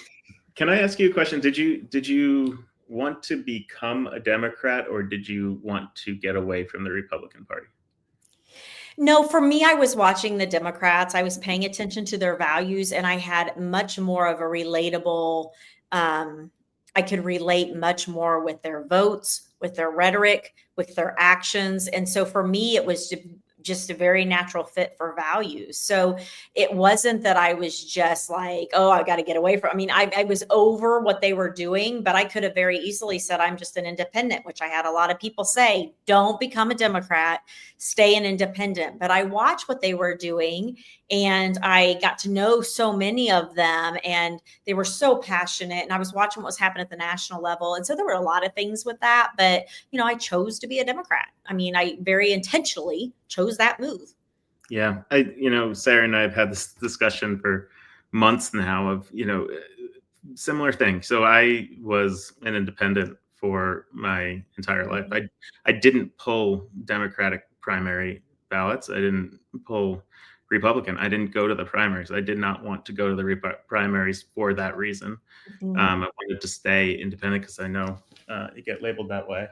can I ask you a question? Did you want to become a Democrat, or did you want to get away from the Republican Party? No, for me, I was watching the Democrats. I was paying attention to their values, and I had much more of a relatable, I could relate much more with their votes, with their rhetoric, with their actions. And so for me, it was just a very natural fit for values. So it wasn't that I was just like, oh, I got to get away from, I was over what they were doing, but I could have very easily said, I'm just an independent, which I had a lot of people say, don't become a Democrat, stay an independent. But I watched what they were doing, and I got to know so many of them, and they were so passionate, and I was watching what was happening at the national level. And so there were a lot of things with that, but I chose to be a Democrat. I very intentionally chose that move. Yeah. Sarah and I have had this discussion for months now of, similar thing. So I was an independent for my entire life. I didn't pull Democratic primary ballots. I didn't pull Republican. I didn't go to the primaries. I did not want to go to the primaries for that reason. I wanted to stay independent because I know you get labeled that way.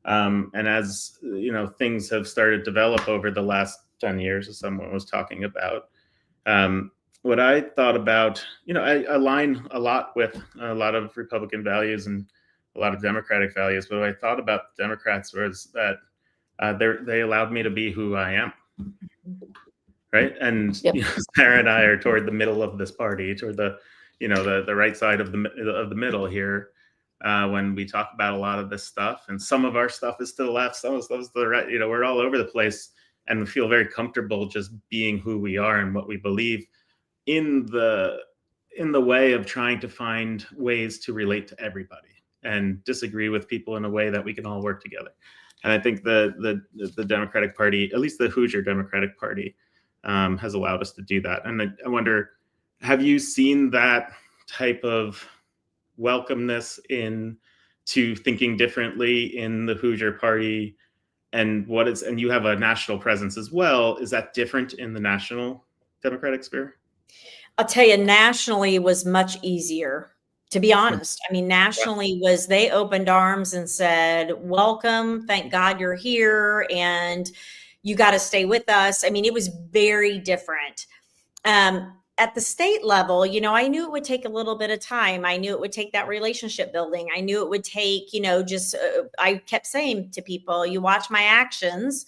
And as you know, things have started to develop over the last 10 years, as someone was talking about. What I thought about, I align a lot with a lot of Republican values and a lot of Democratic values. But what I thought about the Democrats was that they allowed me to be who I am. Right. And Sarah and I are toward the middle of this party, toward the right side of the middle here. When we talk about a lot of this stuff, and some of our stuff is to the left, some of the stuff is to the right. We're all over the place, and we feel very comfortable just being who we are and what we believe in the way of trying to find ways to relate to everybody and disagree with people in a way that we can all work together. And I think the Democratic Party, at least the Hoosier Democratic Party, has allowed us to do that. And I wonder, have you seen that type of welcomeness to thinking differently in the Hoosier Party? And you have a national presence as well. Is that different in the national Democratic sphere? I'll tell you, nationally was much easier, to be honest. I mean, nationally they opened arms and said, welcome, thank God you're here, and you got to stay with us. I mean, it was very different. At the state level, I knew it would take a little bit of time. I knew it would take that relationship building. I knew it would take, I kept saying to people, you watch my actions,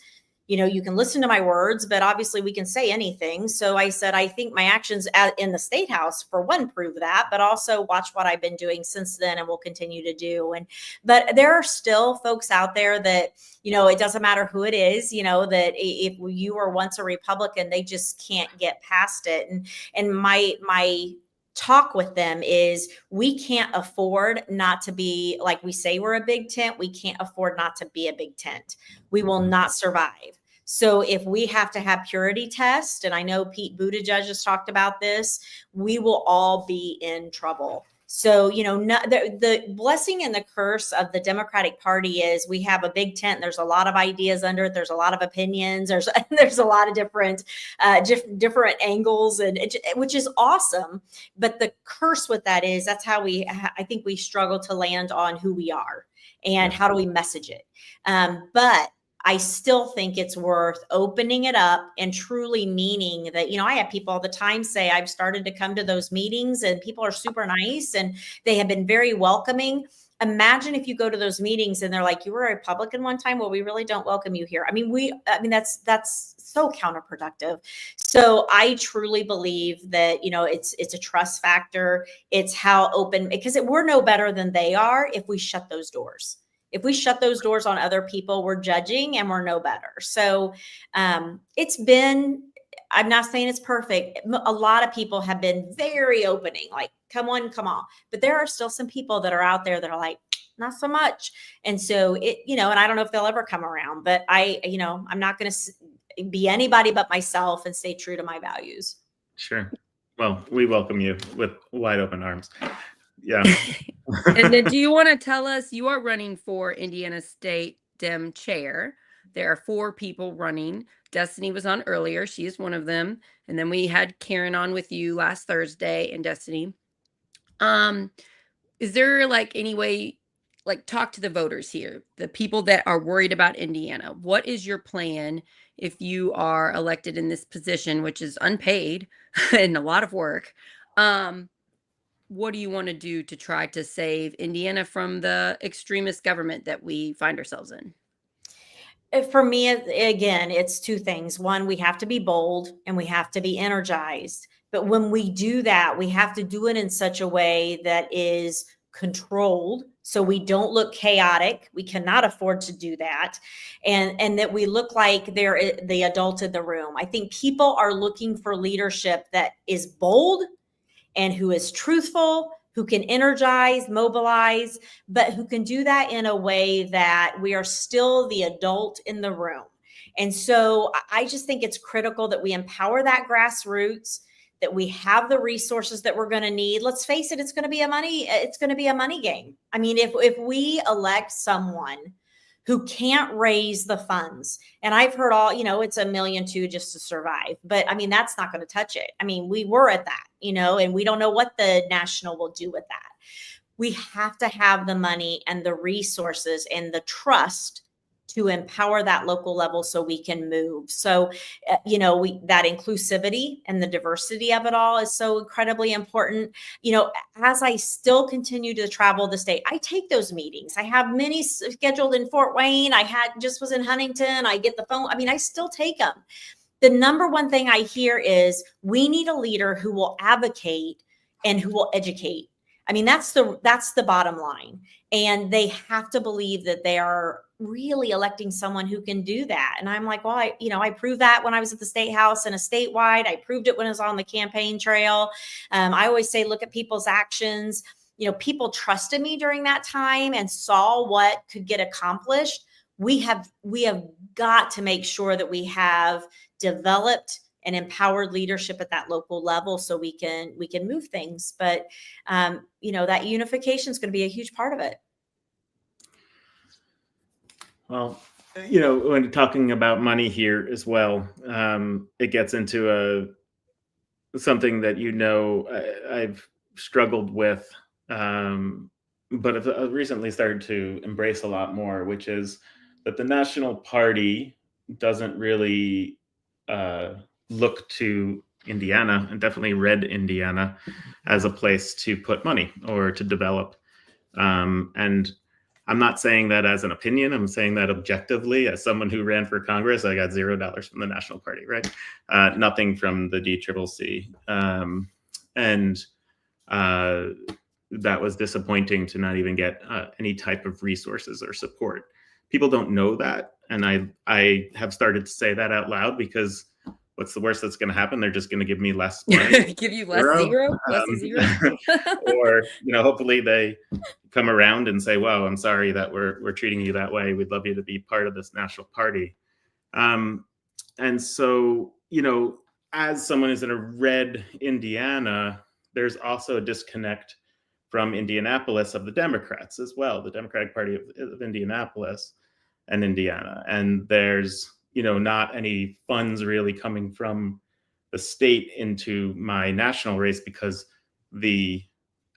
you can listen to my words, but obviously we can say anything. So I said, I think my actions in the state house, for one, prove that, but also watch what I've been doing since then and will continue to do. But there are still folks out there that, it doesn't matter who it is, that if you were once a Republican, they just can't get past it. And my talk with them is, we can't afford not to be, like we say we're a big tent. We can't afford not to be a big tent. We will not survive. So if we have to have purity tests, and I know Pete Buttigieg has talked about this, we will all be in trouble. So, the blessing and the curse of the Democratic Party is we have a big tent. There's a lot of ideas under it. There's a lot of opinions. There's a lot of different angles, which is awesome. But the curse with that is that's how I think we struggle to land on who we are and how do we message it. But I still think it's worth opening it up and truly meaning that, I have people all the time say, I've started to come to those meetings and people are super nice and they have been very welcoming. Imagine if you go to those meetings and they're like, you were a Republican one time. Well, we really don't welcome you here. I mean, that's so counterproductive. So I truly believe that, it's a trust factor. It's how open, because we're no better than they are if we shut those doors. If we shut those doors on other people, we're judging and we're no better. So I'm not saying it's perfect. A lot of people have been very opening, like, come on. But there are still some people that are out there that are like, not so much. And so and I don't know if they'll ever come around, but I'm not going to be anybody but myself and stay true to my values. Sure. Well, we welcome you with wide open arms. Yeah. And then do you want to tell us, you are running for Indiana State Dem Chair. There are 4 people running. Destiny was on earlier. She is one of them. And then we had Karen on with you last Thursday, and Destiny. Is there any way, talk to the voters here, the people that are worried about Indiana? What is your plan if you are elected in this position, which is unpaid and a lot of work? What do you want to do to try to save Indiana from the extremist government that we find ourselves in? For me, again, it's 2 things. One, we have to be bold and we have to be energized. But when we do that, we have to do it in such a way that is controlled, so we don't look chaotic. We cannot afford to do that. And that we look like they're the adult in the room. I think people are looking for leadership that is bold and who is truthful, who can energize, mobilize, but who can do that in a way that we are still the adult in the room. And so I just think it's critical that we empower that grassroots, that we have the resources that we're going to need. Let's face it, it's going to be a money game. I mean, if we elect someone who can't raise the funds. And I've heard all, it's $1.2 million just to survive. But I mean, that's not going to touch it. I mean, we were at that, and we don't know what the national will do with that. We have to have the money and the resources and the trust to empower that local level so we can move. So, that inclusivity and the diversity of it all is so incredibly important. As I still continue to travel the state, I take those meetings. I have many scheduled in Fort Wayne. Just was in Huntington. I get the phone. I mean, I still take them. The number one thing I hear is we need a leader who will advocate and who will educate. I mean, that's the bottom line. And they have to believe that they are really electing someone who can do that. And I'm like, well, I proved that when I was at the state house and a statewide. I proved it when I was on the campaign trail. I always say, look at people's actions. People trusted me during that time and saw what could get accomplished. We have got to make sure that we have developed and empowered leadership at that local level so we can move things. But, that unification is going to be a huge part of it. Well, when talking about money here as well, it gets into something that, I've struggled with, but I've recently started to embrace a lot more, which is that the national party doesn't really look to Indiana, and definitely red Indiana, as a place to put money or to develop. And I'm not saying that as an opinion. I'm saying that objectively, as someone who ran for Congress, I got $0 from the National Party, right? Nothing from the DCCC. And that was disappointing to not even get any type of resources or support. People don't know that. And I have started to say that out loud, because what's the worst that's going to happen? They're just going to give me less money. Give you less zero? Or, hopefully they come around and say, "Wow, I'm sorry that we're treating you that way. We'd love you to be part of this national party." And so, as someone who's in a red Indiana, there's also a disconnect from Indianapolis of the Democrats as well, the Democratic Party of Indianapolis and Indiana. And there's not any funds really coming from the state into my national race, because the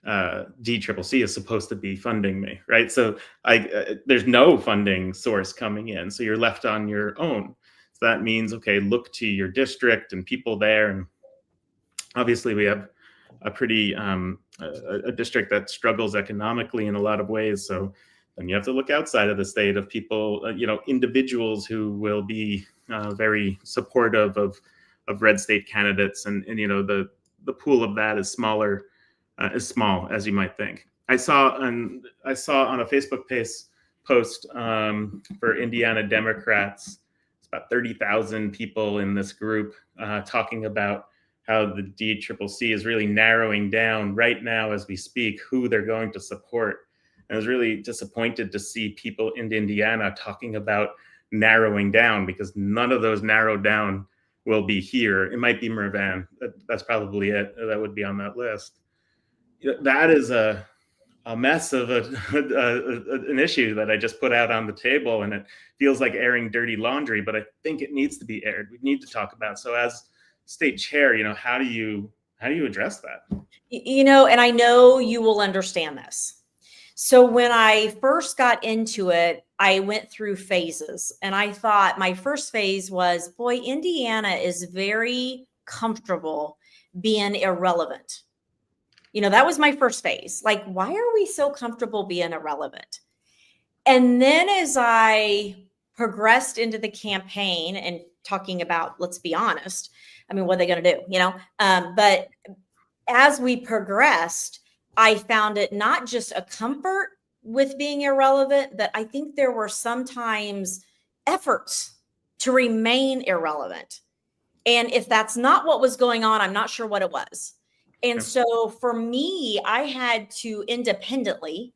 DCCC is supposed to be funding me, right? So there's no funding source coming in. So you're left on your own. So that means, okay, look to your district and people there. And obviously we have a pretty, a district that struggles economically in a lot of ways. So then you have to look outside of the state of people, individuals who will be very supportive of red state candidates, and the pool of that is small as you might think. I saw on a Facebook post for Indiana Democrats. It's about 30,000 people in this group talking about how the DCCC is really narrowing down right now as we speak who they're going to support. I was really disappointed to see people in Indiana talking about narrowing down, because none of those narrowed down will be here. It might be Mervan. That's probably it. That would be on that list. That is a mess of an issue that I just put out on the table, and it feels like airing dirty laundry, but I think it needs to be aired. We need to talk about it. So as state chair, how do you address that? And I know you will understand this. So when I first got into it, I went through phases, and I thought my first phase was, boy, Indiana is very comfortable being irrelevant. That was my first phase. Like, why are we so comfortable being irrelevant? And then as I progressed into the campaign and talking about, let's be honest, I mean, what are they going to do? But as we progressed, I found it not just a comfort with being irrelevant, that I think there were sometimes efforts to remain irrelevant. And if that's not what was going on, I'm not sure what it was. And so for me, I had to independently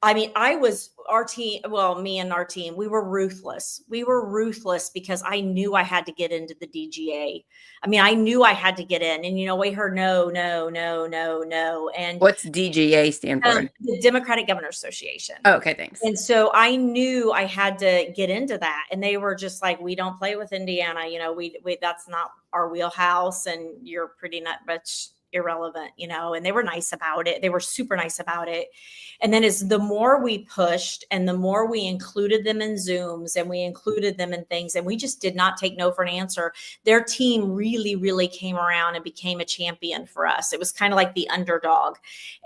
I mean, our team, well, me and our team, we were ruthless. We were ruthless because I knew I had to get into the DGA. I mean, I knew I had to get in, and, we heard no, no, no, no, no. And what's DGA stand for? The Democratic Governors Association. Oh, okay, thanks. And so I knew I had to get into that. And they were just like, we don't play with Indiana. We that's not our wheelhouse, and you're pretty much irrelevant, and they were nice about it. They were super nice about it. And then the more we pushed and the more we included them in Zooms and we included them in things, and we just did not take no for an answer, their team really, really came around and became a champion for us. It was kind of like the underdog.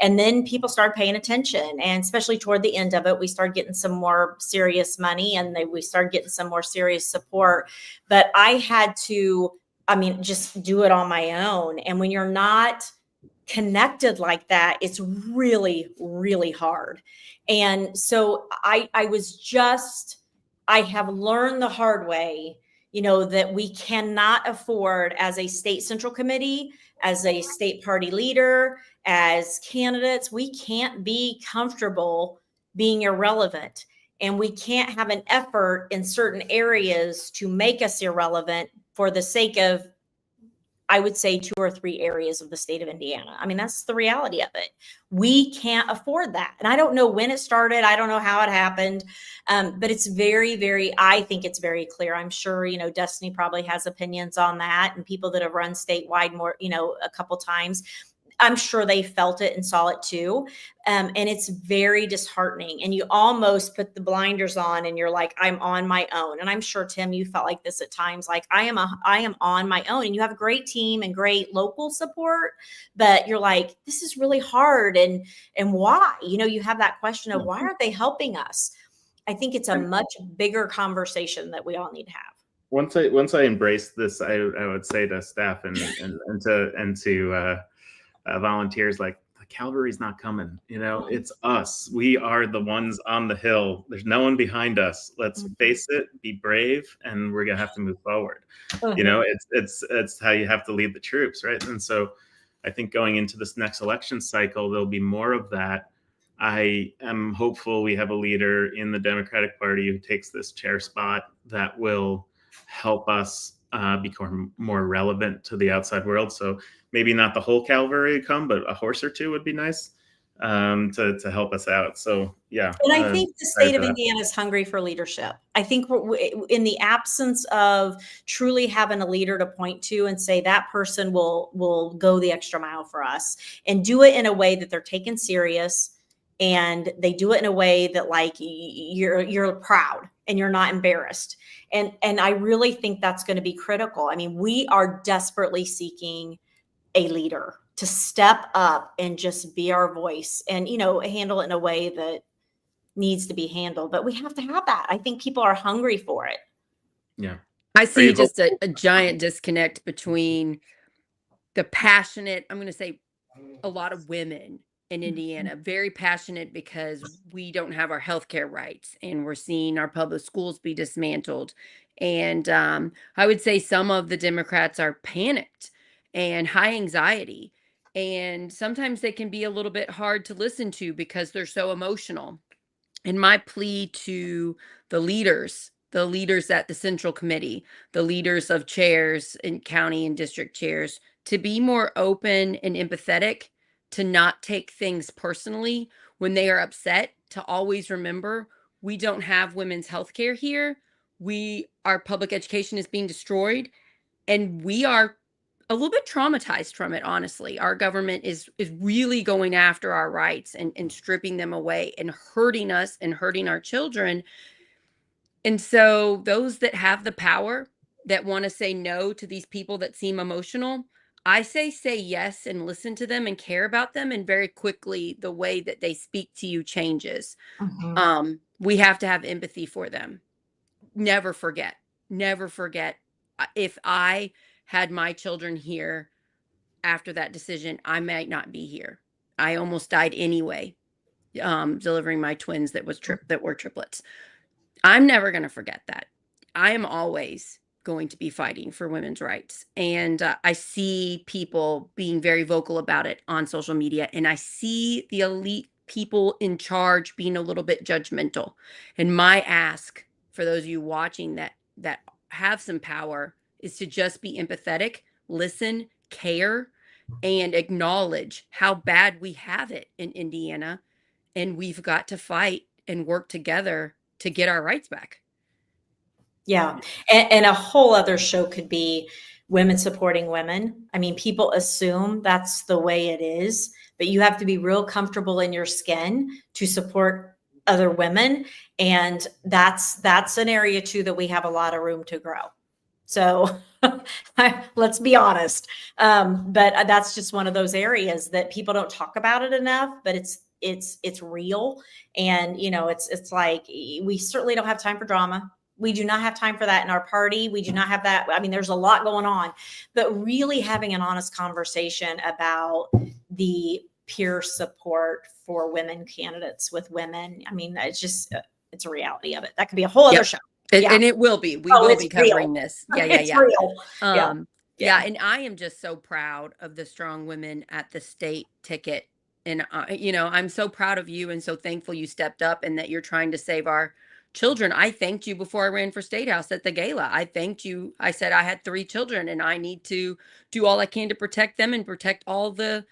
And then people started paying attention. And especially toward the end of it, we started getting some more serious money, and we started getting some more serious support. But I had to, just do it on my own. And when you're not connected like that, it's really, really hard. And so I have learned the hard way, that we cannot afford, as a state central committee, as a state party leader, as candidates, we can't be comfortable being irrelevant. And we can't have an effort in certain areas to make us irrelevant for the sake of, I would say, 2 or 3 areas of the state of Indiana. That's the reality of it. We can't afford that. And I don't know when it started. I don't know how it happened. But it's I think it's very clear. I'm sure, Destiny probably has opinions on that, and people that have run statewide more, a couple times. I'm sure they felt it and saw it too. And it's very disheartening. And you almost put the blinders on and you're like, I'm on my own. And I'm sure, Tim, you felt like this at times, like I am on my own. And you have a great team and great local support, but you're like, this is really hard. And why? You have that question of, why aren't they helping us? I think it's a much bigger conversation that we all need to have. Once I embraced this, I would say to staff and to volunteers, like, the cavalry's not coming. It's us. We are the ones on the hill. There's no one behind us. Let's face it, be brave, and we're gonna have to move forward. It's how you have to lead the troops, right? And so I think going into this next election cycle, there'll be more of that. I am hopeful we have a leader in the Democratic Party who takes this chair spot that will help us become more relevant to the outside world. So maybe not the whole cavalry come, but a horse or two would be nice to help us out. So, yeah. And I think the state of Indiana is hungry for leadership. I think in the absence of truly having a leader to point to and say that person will go the extra mile for us, and do it in a way that they're taken serious, and they do it in a way that, like, you're proud and you're not embarrassed. And I really think that's going to be critical. We are desperately seeking a leader to step up and just be our voice and, handle it in a way that needs to be handled. But we have to have that. I think people are hungry for it. Yeah. I see just a giant disconnect between the passionate, I'm going to say a lot of women in Indiana, very passionate because we don't have our healthcare rights and we're seeing our public schools be dismantled. And I would say some of the Democrats are panicked and high anxiety. And sometimes they can be a little bit hard to listen to because they're so emotional. And my plea to the leaders at the Central Committee, the leaders of chairs and county and district chairs, to be more open and empathetic, to not take things personally when they are upset, to always remember we don't have women's health care here. Our public education is being destroyed, and we are a little bit traumatized from it, honestly. Our government is really going after our rights and stripping them away and hurting us and hurting our children. And so those that have the power, that want to say no to these people that seem emotional, I say yes and listen to them and care about them. And very quickly, the way that they speak to you changes. We have to have empathy for them. Never forget. If I had my children here after that decision, I might not be here. I almost died anyway, delivering my twins that were triplets. I'm never going to forget that. I am always going to be fighting for women's rights. And I see people being very vocal about it on social media. And I see the elite people in charge being a little bit judgmental. And my ask for those of you watching that have some power is to just be empathetic, listen, care, and acknowledge how bad we have it in Indiana. And we've got to fight and work together to get our rights back. Yeah. And a whole other show could be women supporting women. I mean, people assume that's the way it is, but you have to be real comfortable in your skin to support other women. And that's an area too that we have a lot of room to grow. So let's be honest. But that's just one of those areas that people don't talk about it enough, but it's real. And, you know, it's like, we certainly don't have time for drama. We do not have time for that in our party. We do not have that. I mean, there's a lot going on, but really having an honest conversation about the peer support for women candidates with women. I mean, it's a reality of it. That could be a whole other show. And it will be. We will be covering this. Yeah. Real. Yeah. And I am just so proud of the strong women at the state ticket. And, you know, I'm so proud of you and so thankful you stepped up and that you're trying to save our children. I thanked you before I ran for State House at the gala. I thanked you. I said I had 3 children and I need to do all I can to protect them and protect all the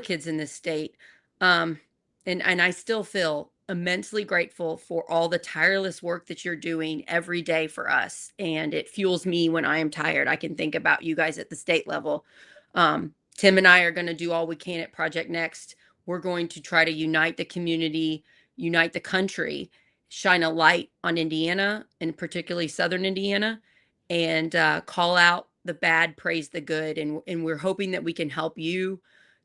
kids in this state. And I still feel immensely grateful for all the tireless work that you're doing every day for us. And it fuels me when I am tired. I can think about you guys at the state level. Tim and I are going to do all we can at Project Next. We're going to try to unite the community, unite the country, shine a light on Indiana and particularly Southern Indiana, and call out the bad, praise the good. And we're hoping that we can help you,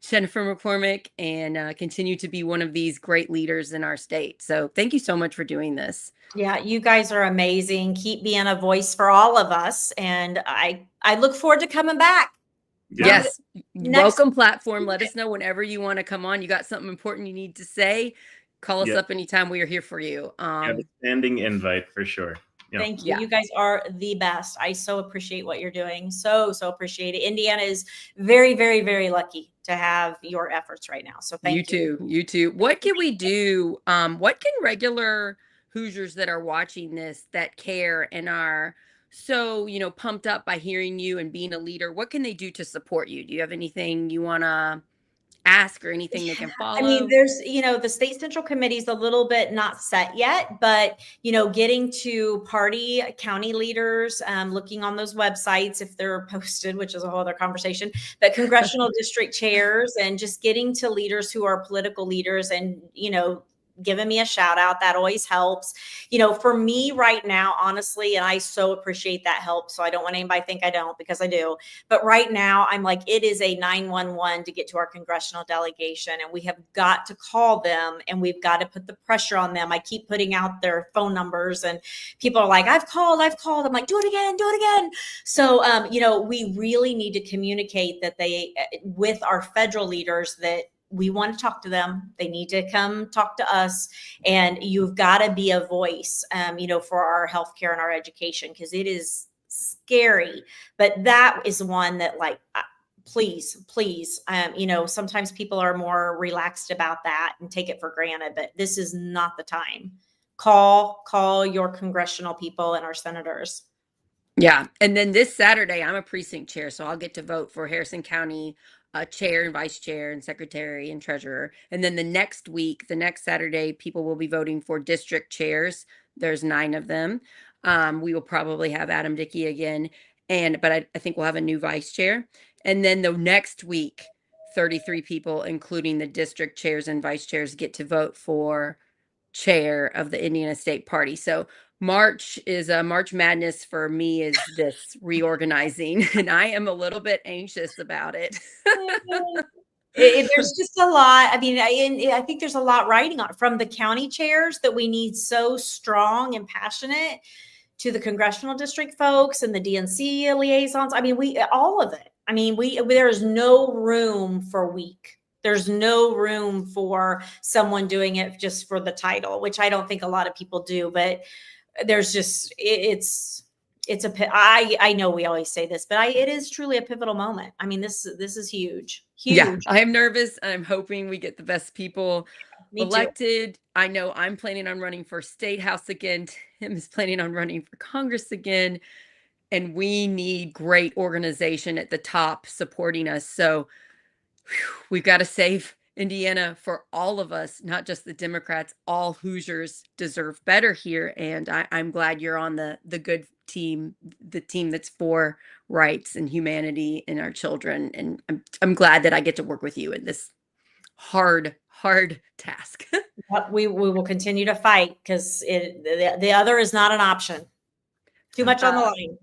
Jennifer McCormick, and continue to be one of these great leaders in our state. So thank you so much for doing this. Yeah, you guys are amazing. Keep being a voice for all of us. And I look forward to coming back. Yes. Welcome platform. Let us know whenever you want to come on. You got something important you need to say. Call us up anytime. We are here for you. A standing invite for sure. Thank you. You guys are the best. I so appreciate what you're doing. So appreciate it. Indiana is very, very, very lucky to have your efforts right now. So thank you. You too. What can we do? What can regular Hoosiers that are watching this, that care and are so, you know, pumped up by hearing you and being a leader, what can they do to support you? Do you have anything you want to ask or anything they can follow? I mean, there's, you know, the state central committee is a little bit not set yet, but, you know, getting to party county leaders, looking on those websites if they're posted, which is a whole other conversation, but congressional district chairs and just getting to leaders who are political leaders and, you know, giving me a shout out. That always helps. You know, for me right now, honestly, and I so appreciate that help. So I don't want anybody to think I don't, because I do. But right now I'm like, it is a 911 to get to our congressional delegation, and we have got to call them and we've got to put the pressure on them. I keep putting out their phone numbers and people are like, I've called. I'm like, do it again. So, you know, we really need to communicate that with our federal leaders, that we want to talk to them. They need to come talk to us. And you've got to be a voice, you know, for our healthcare and our education, because it is scary. But that is one that, like, please, you know, sometimes people are more relaxed about that and take it for granted, but this is not the time. Call your congressional people and our senators. Yeah. And then this Saturday, I'm a precinct chair, so I'll get to vote for Harrison County chair and vice chair and secretary and treasurer. And then the next week, the next Saturday, people will be voting for district chairs. There's 9 of them. We will probably have Adam Dickey again. But I think we'll have a new vice chair. And then the next week, 33 people, including the district chairs and vice chairs, get to vote for chair of the Indiana State Party. So March Madness for me is this reorganizing, and I am a little bit anxious about it. There's just a lot. I mean, I think there's a lot riding on it, from the county chairs that we need so strong and passionate, to the congressional district folks and the DNC liaisons. I mean, all of it. I mean, there's no room for weak. There's no room for someone doing it just for the title, which I don't think a lot of people do, but there's just, I know we always say this, but it is truly a pivotal moment. I mean, this is huge. Yeah, I am nervous. I'm hoping we get the best people. Me too. elected. I know I'm planning on running for state house again. Tim is planning on running for Congress again. And we need great organization at the top supporting us. So we've got to save Indiana for all of us, not just the Democrats. All Hoosiers deserve better here. And I'm glad you're on the good team, the team that's for rights and humanity and our children. And I'm glad that I get to work with you in this hard task. But we will continue to fight because the other is not an option. Too much on the line.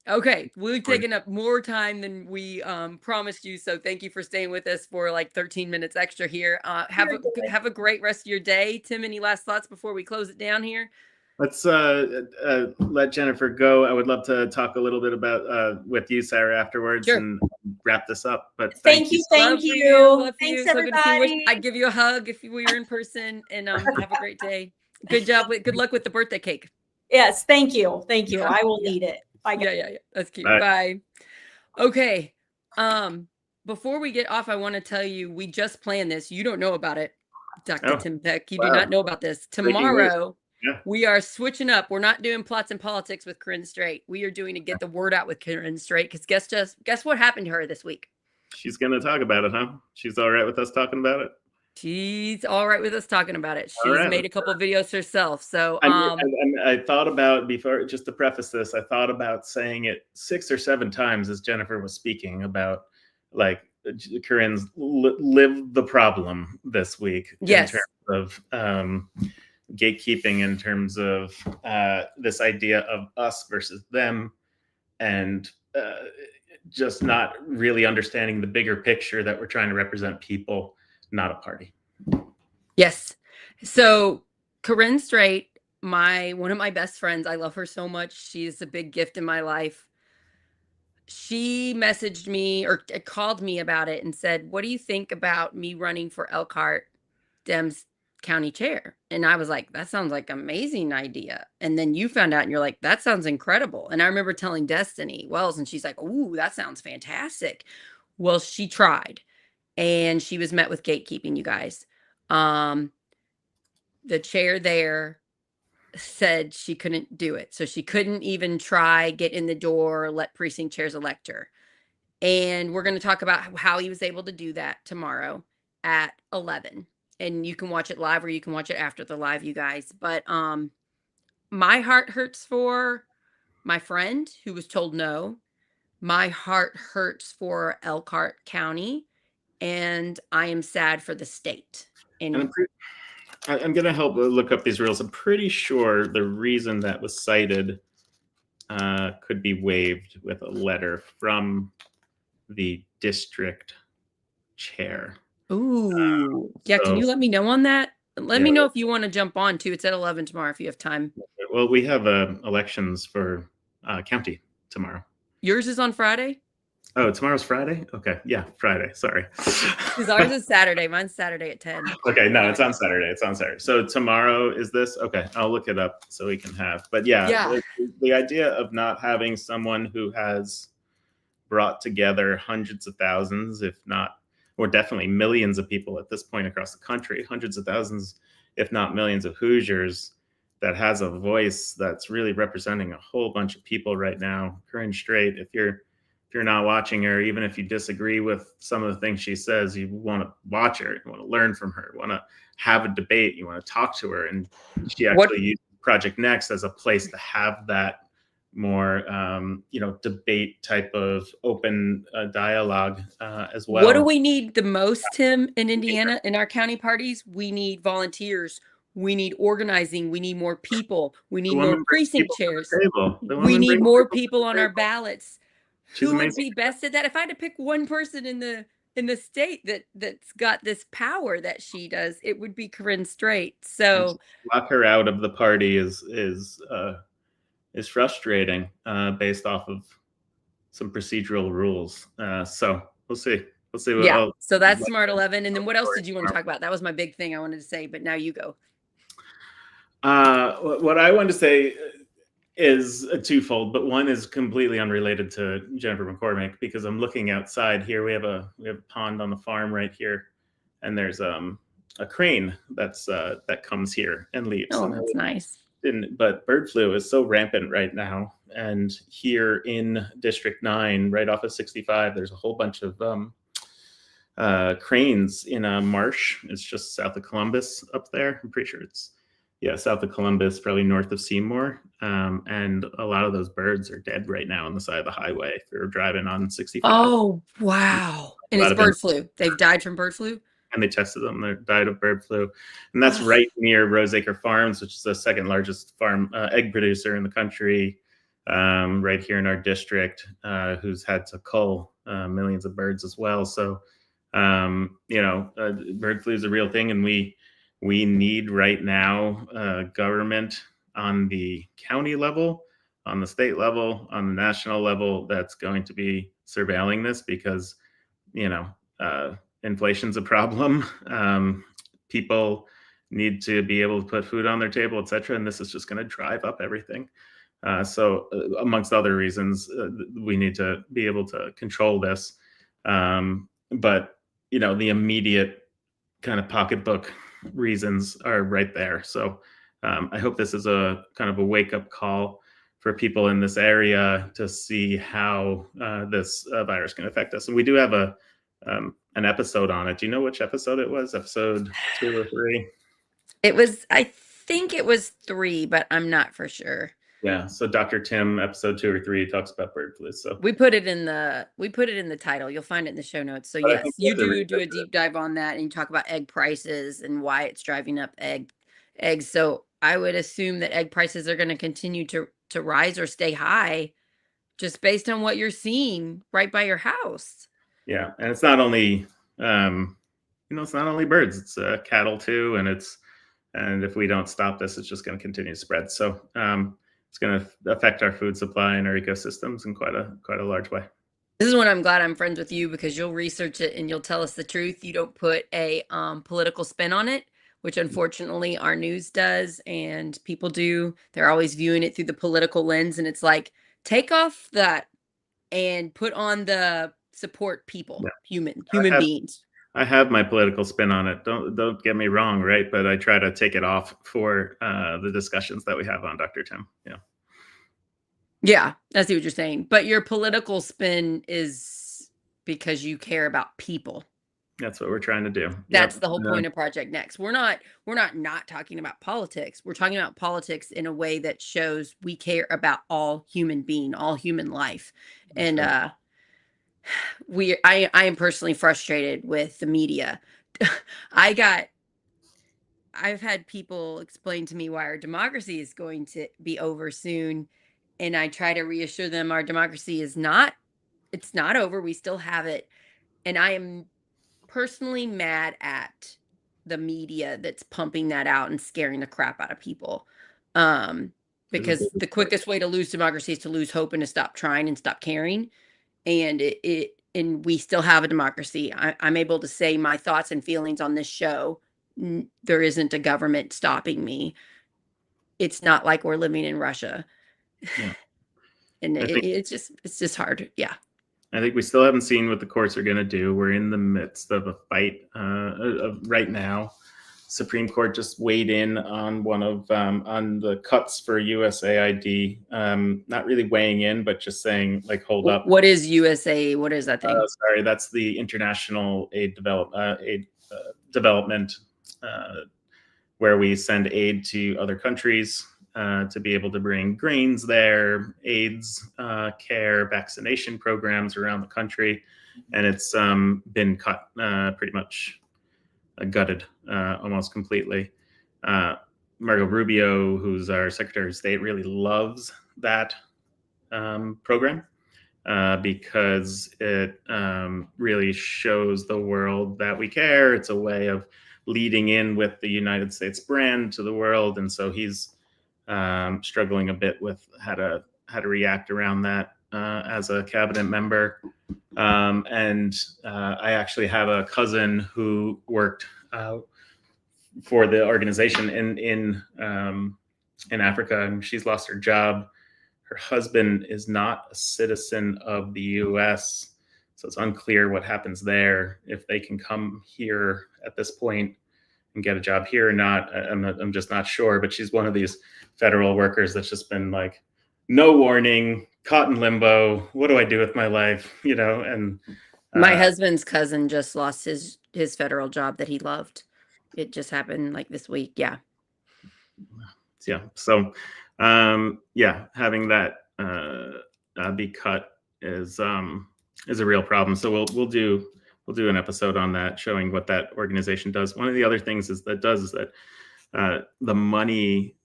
Okay, we've taken up more time than we promised you, so thank you for staying with us for like 13 minutes extra here. Have a great rest of your day. Tim, any last thoughts before we close it down here? Let's let Jennifer go. I would love to talk a little bit about with you, Sarah, afterwards, and wrap this up. But thank you. Thanks, Everybody. So good to see you. I'd give you a hug if we were in person, and have a great day. Good job. Good luck with the birthday cake. Yes, thank you. I will need it. Bye. Yeah. That's cute. Bye. Okay. Before we get off, I want to tell you we just planned this. You don't know about it, Dr. Tim Peck. You do not know about this. Tomorrow, we are switching up. We're not doing plots and politics with Corinne Straight. We are doing to get the word out with Corinne Straight. Because guess what happened to her this week? She's going to talk about it, huh? She's all right with us talking about it? She's all right with us talking about it. She's made a couple of videos herself. So I thought about, before, just to preface this, I thought about saying it 6 or 7 times as Jennifer was speaking about, like, Corinne's lived the problem this week. Yes. In terms of gatekeeping, in terms of this idea of us versus them, and just not really understanding the bigger picture that we're trying to represent people, not a party. Yes. So Corinne Straight, one of my best friends, I love her so much. She's a big gift in my life. She messaged me or called me about it and said, what do you think about me running for Elkhart Dem's county chair? And I was like, that sounds like an amazing idea. And then you found out and you're like, that sounds incredible. And I remember telling Destiny Wells and she's like, ooh, that sounds fantastic. Well, she tried. And she was met with gatekeeping, you guys. The chair there said she couldn't do it. So she couldn't even try, get in the door, let precinct chairs elect her. And we're going to talk about how he was able to do that tomorrow at 11. And you can watch it live or you can watch it after the live, you guys. But my heart hurts for my friend who was told no. My heart hurts for Elkhart County. And I am sad for the state. And I'm going to help look up these rules. I'm pretty sure the reason that was cited could be waived with a letter from the district chair. Ooh. Yeah, can you let me know on that? Let me know if you want to jump on too. It's at 11 tomorrow if you have time. Well, we have elections for county tomorrow. Yours is on Friday? Oh, tomorrow's Friday? Okay. Yeah, Friday. Sorry. Because ours is Saturday. Mine's Saturday at 10. Okay. No, it's on Saturday. So tomorrow is this? Okay. I'll look it up so we can have. But yeah. The idea of not having someone who has brought together hundreds of thousands, if not, or definitely millions of people at this point across the country, hundreds of thousands, if not millions of Hoosiers, that has a voice that's really representing a whole bunch of people right now. Corinne Straight, if you're not watching her, even if you disagree with some of the things she says, you want to watch her, you want to learn from her, you want to have a debate, you want to talk to her. And she actually used Project Next as a place to have that more, debate type of open dialogue as well. What do we need the most, Tim, in Indiana, in our county parties? We need volunteers. We need organizing. We need more people. We need more precinct chairs. We need more people on our ballots. Who would be best at that? If I had to pick one person in the state that's got this power that she does, it would be Corinne Straight. So lock her out of the party is frustrating based off of some procedural rules. So we'll see. So that's tomorrow at 11. And then what else did you want to talk about? That was my big thing I wanted to say, but now you go. What I wanted to say is twofold, but one is completely unrelated to Jennifer McCormick, because I'm looking outside here. We have a pond on the farm right here, and there's a a crane that comes here and leaves. Oh, And that's nice. but bird flu is so rampant right now. And here in District 9, right off of 65, there's a whole bunch of cranes in a marsh. It's just south of Columbus up there. I'm pretty sure it's, south of Columbus, probably north of Seymour. And a lot of those birds are dead right now on the side of the highway if you're driving on 65. Oh, wow. And it's bird flu. They've died from bird flu? And they tested them. They died of bird flu. And that's right near Roseacre Farms, which is the second largest farm egg producer in the country, right here in our district, who's had to cull millions of birds as well. So, bird flu is a real thing. And we need right now government on the county level, on the state level, on the national level that's going to be surveilling this because, inflation's a problem. People need to be able to put food on their table, et cetera. And this is just going to drive up everything. So amongst other reasons, we need to be able to control this. But, the immediate kind of pocketbook reasons are right there. So I hope this is a kind of a wake up call for people in this area to see how this virus can affect us. And we do have an episode on it. Do you know which episode it was? Episode 2 or 3? I think it was 3, but I'm not for sure. Yeah. So Dr. Tim, episode 2 or 3, talks about bird flu. So we put it in the title. You'll find it in the show notes. So yes, you do a deep dive on that, and you talk about egg prices and why it's driving up eggs. So I would assume that egg prices are going to continue to rise or stay high, just based on what you're seeing right by your house. Yeah, and it's not only it's not only birds; it's cattle too, and if we don't stop this, it's just going to continue to spread. So it's going to affect our food supply and our ecosystems in quite a large way. This is when I'm glad I'm friends with you, because you'll research it and you'll tell us the truth. You don't put a political spin on it, which unfortunately our news does and people do. They're always viewing it through the political lens, and it's like, take off that and put on the support people, human beings. I have my political spin on it. Don't get me wrong, right? But I try to take it off for the discussions that we have on Dr. Tim. Yeah, I see what you're saying. But your political spin is because you care about people. That's what we're trying to do. That's the whole point of Project Next. We're not talking about politics. We're talking about politics in a way that shows we care about all human life. And I am personally frustrated with the media. I've had people explain to me why our democracy is going to be over soon, and I try to reassure them our democracy is not. It's not over. We still have it, and I am personally mad at the media that's pumping that out and scaring the crap out of people. Because the quickest way to lose democracy is to lose hope and to stop trying and stop caring. And and we still have a democracy. I'm able to say my thoughts and feelings on this show. There isn't a government stopping me. It's not like we're living in Russia. Yeah. And it's just hard. Yeah. I think we still haven't seen what the courts are going to do. We're in the midst of a fight right now. Supreme Court just weighed in on one of on the cuts for USAID. Not really weighing in, but just saying, like, hold up. What is USA? What is that thing? Sorry, that's the International Aid Development, where we send aid to other countries to be able to bring grains there, AIDS care, vaccination programs around the country, and it's been cut pretty much. Gutted almost completely. Marco Rubio, who's our Secretary of State, really loves that program because it really shows the world that we care. It's a way of leading in with the United States brand to the world, and so he's struggling a bit with how to react around that as a cabinet member. And I actually have a cousin who worked for the organization in Africa, and she's lost her job. Her husband is not a citizen of the U.S., so it's unclear what happens there, if they can come here at this point and get a job here or not. I'm just not sure. But she's one of these federal workers that's just been like, no warning, caught in limbo. What do I do with my life? And my husband's cousin just lost his federal job that he loved. It just happened like this week. Yeah. So, having that be cut is a real problem. So we'll do an episode on that, showing what that organization does. One of the other things is that the money,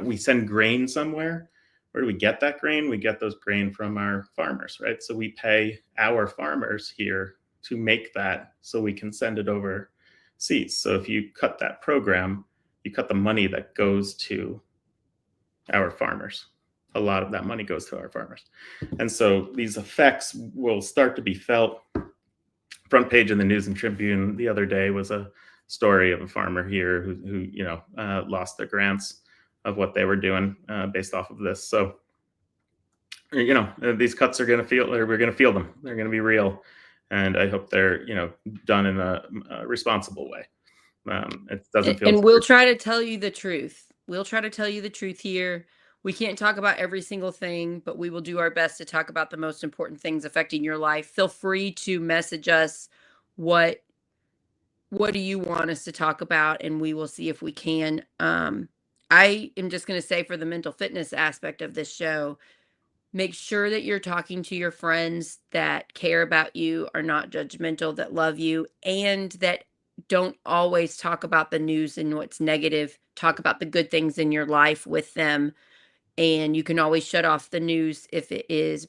we send grain somewhere. Where do we get that grain? We get those grain from our farmers, right? So we pay our farmers here to make that so we can send it overseas. So if you cut that program, you cut the money that goes to our farmers. A lot of that money goes to our farmers. And so these effects will start to be felt. Front page in the News and Tribune the other day was a story of a farmer here who lost their grants of what they were doing based off of this. So, these cuts are going to feel, or we're going to feel them. They're going to be real. And I hope they're, done in a responsible way. It doesn't feel. And we'll try to tell you the truth. We'll try to tell you the truth here. We can't talk about every single thing, but we will do our best to talk about the most important things affecting your life. Feel free to message us. What do you want us to talk about? And we will see if we can. I am just going to say, for the mental fitness aspect of this show, make sure that you're talking to your friends that care about you, are not judgmental, that love you, and that don't always talk about the news and what's negative. Talk about the good things in your life with them. And you can always shut off the news if it is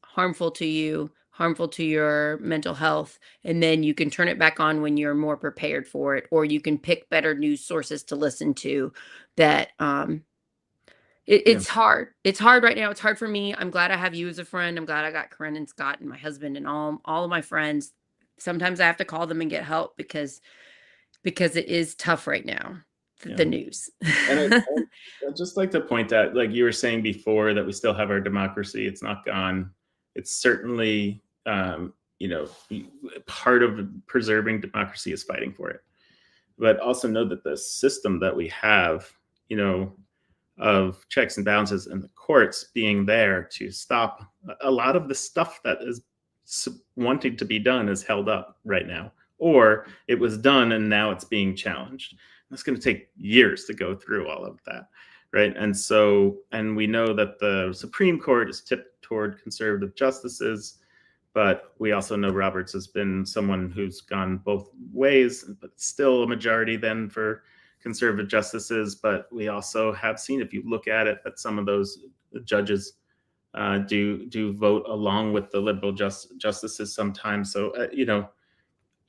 harmful to you, harmful to your mental health. And then you can turn it back on when you're more prepared for it, or you can pick better news sources to listen to. That it's hard. It's hard right now. It's hard for me. I'm glad I have you as a friend. I'm glad I got Corinne and Scott and my husband and all of my friends. Sometimes I have to call them and get help because it is tough right now. The news. And I'd just like to point out, like you were saying before, that we still have our democracy. It's not gone. It's certainly, part of preserving democracy is fighting for it. But also know that the system that we have, of checks and balances and the courts being there to stop a lot of the stuff that is wanting to be done is held up right now, or it was done and now it's being challenged. That's going to take years to go through all of that, right? And we know that the Supreme Court is tipped toward conservative justices, but we also know Roberts has been someone who's gone both ways, but still a majority then for conservative justices. But we also have seen, if you look at it, that some of those judges do vote along with the liberal justices sometimes. So,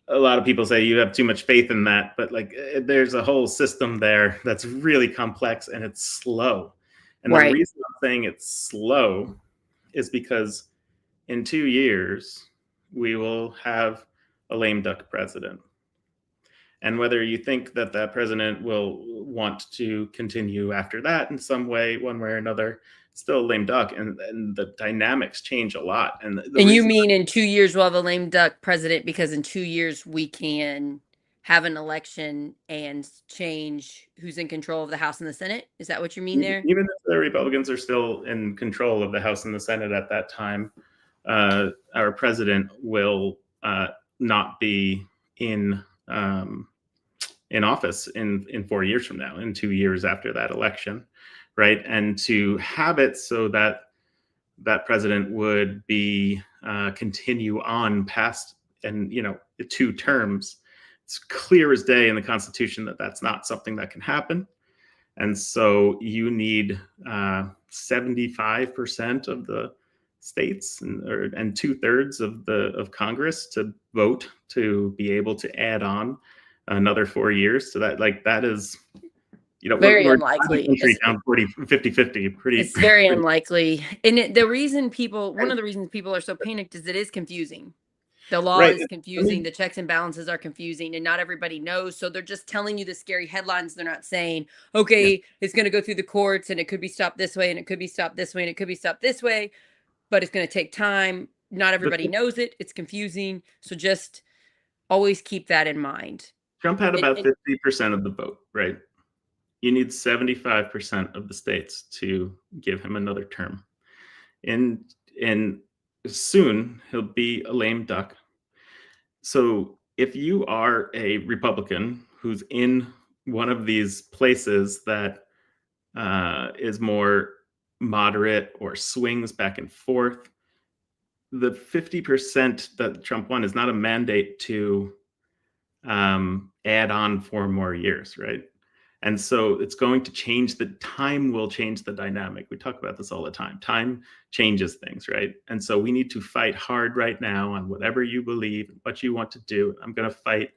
a lot of people say you have too much faith in that, but there's a whole system there that's really complex and it's slow. And right. The reason I'm saying it's slow is because in 2 years, we will have a lame duck president. And whether you think that president will want to continue after that in some way, one way or another, still a lame duck, and the dynamics change a lot. And you mean in 2 years we'll have a lame duck president because in 2 years we can have an election and change who's in control of the House and the Senate? Is that what you mean there? Even if the Republicans are still in control of the House and the Senate at that time, our president will not be in office in 4 years from now, in 2 years after that election. Right. And to have it so that president would be continue on past 2 terms, it's clear as day in the Constitution that that's not something that can happen. And so you need 75% of the states and 2/3 of Congress to vote to be able to add on another 4 years. So that is, very unlikely. Down 50-50. It's very unlikely. And one of the reasons people are so panicked is it is confusing. The law is confusing. The checks and balances are confusing, and not everybody knows. So they're just telling you the scary headlines. They're not saying, okay, it's going to go through the courts and it could be stopped this way and it could be stopped this way and it could be stopped this way, but it's going to take time. Not everybody knows it. It's confusing. So just always keep that in mind. Trump had about 50% of the vote, right? You need 75% of the states to give him another term. And soon he'll be a lame duck. So if you are a Republican who's in one of these places that is more moderate or swings back and forth, the 50% that Trump won is not a mandate to add on 4 more years, right? And so it's going to change, the time will change the dynamic. We talk about this all the time. Time changes things, right? And so we need to fight hard right now on whatever you believe, what you want to do. I'm going to fight.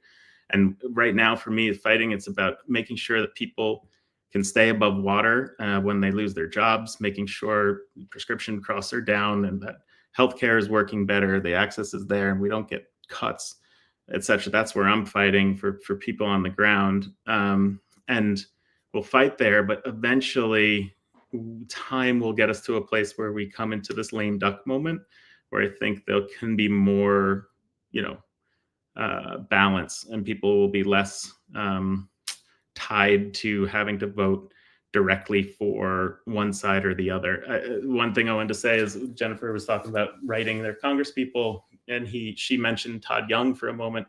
And right now for me, fighting, it's about making sure that people can stay above water when they lose their jobs, making sure prescription costs are down and that healthcare is working better, the access is there, and we don't get cuts, etc. That's where I'm fighting for people on the ground. And we'll fight there, but eventually time will get us to a place where we come into this lame duck moment where I think there can be more, balance, and people will be less tied to having to vote directly for one side or the other. One thing I wanted to say is Jennifer was talking about writing their congresspeople, and she mentioned Todd Young for a moment.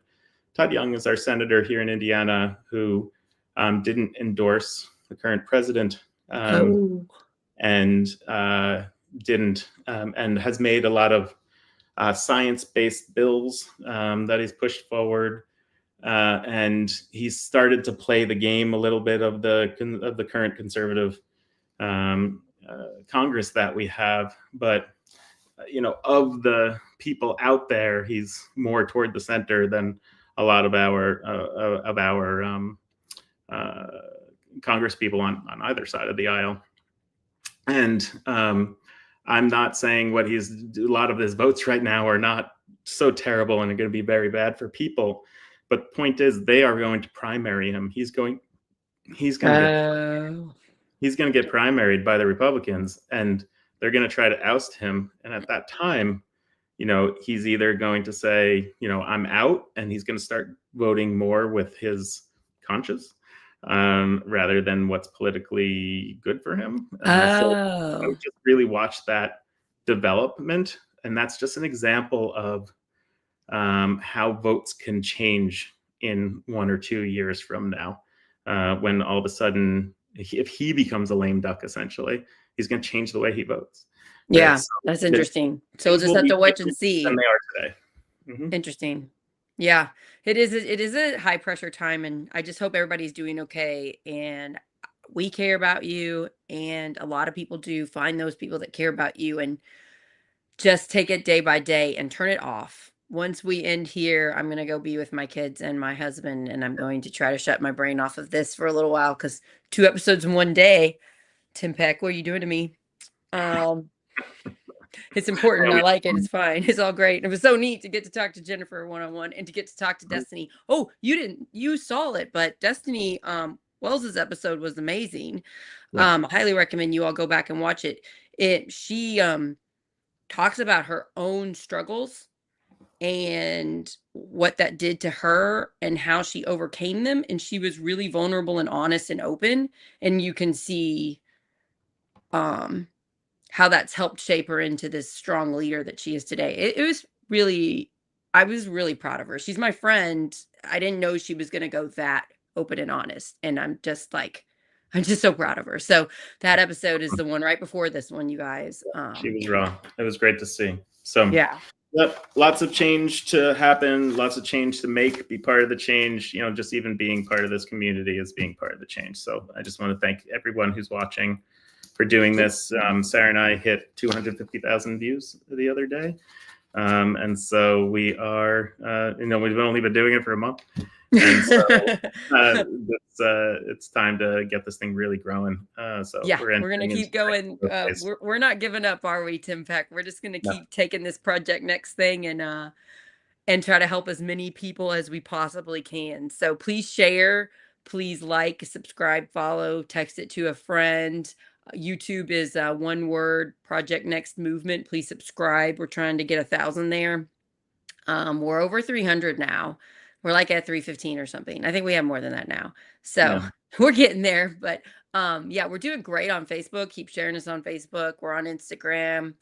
Todd Young is our senator here in Indiana who didn't endorse the current president and didn't and has made a lot of science-based bills that he's pushed forward, and he's started to play the game a little bit of the current conservative Congress that we have. But of the people out there, he's more toward the center than a lot of our Congress people on either side of the aisle. And I'm not saying a lot of his votes right now are not so terrible and are going to be very bad for people. But the point is, they are going to primary him. He's going to get primaried by the Republicans, and they're going to try to oust him. And at that time, he's either going to say, I'm out, and he's going to start voting more with his conscience rather than what's politically good for him. So I would just really watch that development. And that's just an example of how votes can change in 1 or 2 years from now, when all of a sudden, if he becomes a lame duck, essentially, he's going to change the way he votes. Yeah, right? So that's interesting. So we'll just have to watch and see. Than they are today. Mm-hmm. Interesting. Yeah, it is a high pressure time, and I just hope everybody's doing okay. And we care about you, and a lot of people do. Find those people that care about you, and just take it day by day and turn it off. Once we end here, I'm going to go be with my kids and my husband, and I'm going to try to shut my brain off of this for a little while, because 2 episodes in one day. Tim Peck, what are you doing to me? It's important. I like it. It's fine. It's all great. It was so neat to get to talk to Jennifer one-on-one and to get to talk to Destiny. Oh, you saw it, but Destiny Wells's episode was amazing. Yeah. I highly recommend you all go back and watch it. She talks about her own struggles and what that did to her and how she overcame them. And she was really vulnerable and honest and open. And you can see how that's helped shape her into this strong leader that she is today. I was really proud of her. She's my friend. I didn't know she was going to go that open and honest. And I'm just so proud of her. So that episode is the one right before this one, you guys. She was raw. It was great to see. So yeah. Yep. Lots of change to happen, lots of change to make, be part of the change. Just even being part of this community is being part of the change. So I just want to thank everyone who's watching for doing this. Sarah and I hit 250,000 views the other day. And so we are, we've only been doing it for a month. And so it's time to get this thing really growing. So yeah, we're going to keep going. We're not giving up, are we, Tim Peck? We're just going to keep taking this project next thing and try to help as many people as we possibly can. So please share, please like, subscribe, follow, text it to a friend. YouTube is one word, Project Next Movement. Please subscribe. We're trying to get 1,000 there. We're over 300 now. We're like at 315 or something. I think we have more than that now. So Yeah. we're getting there. But yeah, we're doing great on Facebook. Keep sharing us on Facebook. We're on Instagram.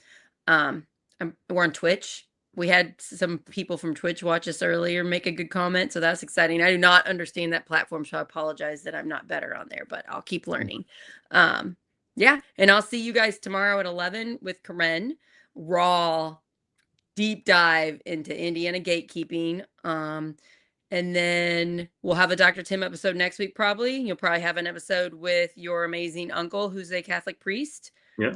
We're on Twitch. We had some people from Twitch watch us earlier, make a good comment. So that's exciting. I do not understand that platform, so I apologize that I'm not better on there, but I'll keep learning. Yeah. And I'll see you guys tomorrow at 11 with Karen. Raw deep dive into Indiana gatekeeping. And then we'll have a Dr. Tim episode next week, probably. You'll probably have an episode with your amazing uncle, who's a Catholic priest. Yeah.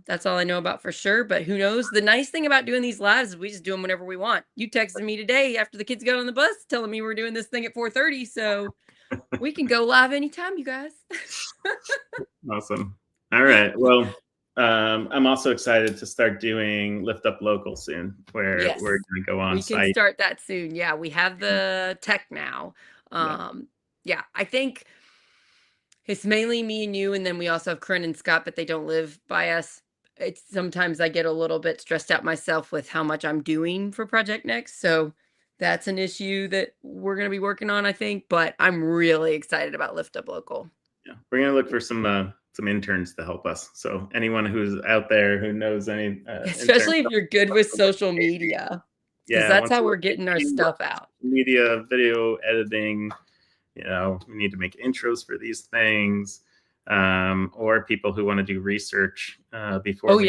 That's all I know about for sure, but who knows? The nice thing about doing these lives is we just do them whenever we want. You texted me today after the kids got on the bus telling me we're doing this thing at 4:30, so we can go live anytime, you guys. Awesome. All right. Well, I'm also excited to start doing Lift Up Local soon, where we're going to go on site. We can start that soon. Yeah, we have the tech now. Yeah, I think it's mainly me and you, and then we also have Corinne and Scott, but they don't live by us. It's sometimes I get a little bit stressed out myself with how much I'm doing for Project Next. So that's an issue that we're going to be working on, I think. But I'm really excited about Lift Up Local. Yeah, we're going to look for some interns to help us. So anyone who's out there who knows any, especially if you're good with social media, because that's how we're getting our stuff out. Media, video editing. You know, we need to make intros for these things, or people who want to do research before.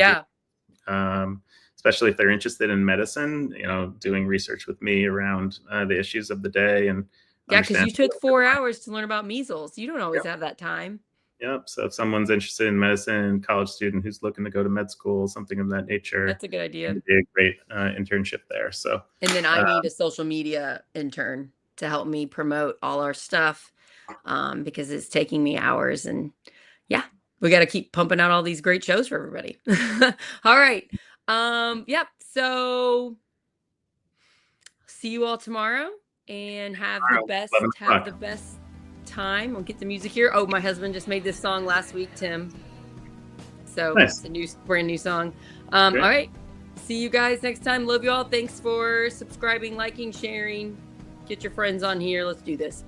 Especially if they're interested in medicine, you know, doing research with me around the issues of the day. And yeah, because you took 4 hours to learn about measles. You don't always have that time. Yep. So if someone's interested in medicine, college student who's looking to go to med school, something of that nature, that's a good idea. It'd be a great internship there. So, and then I need a social media intern to help me promote all our stuff, because it's taking me hours. And yeah, we got to keep pumping out all these great shows for everybody. All right. Yep. So see you all tomorrow, and have the best time. We'll get the music here. Oh, my husband just made this song last week, Tim. So nice. It's a brand new song. All right. See you guys next time. Love you all. Thanks for subscribing, liking, sharing. Get your friends on here. Let's do this.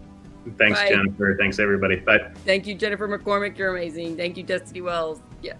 Thanks, Bye. Jennifer. Thanks, everybody. Bye. Thank you, Jennifer McCormick. You're amazing. Thank you, Destiny Wells. Yes.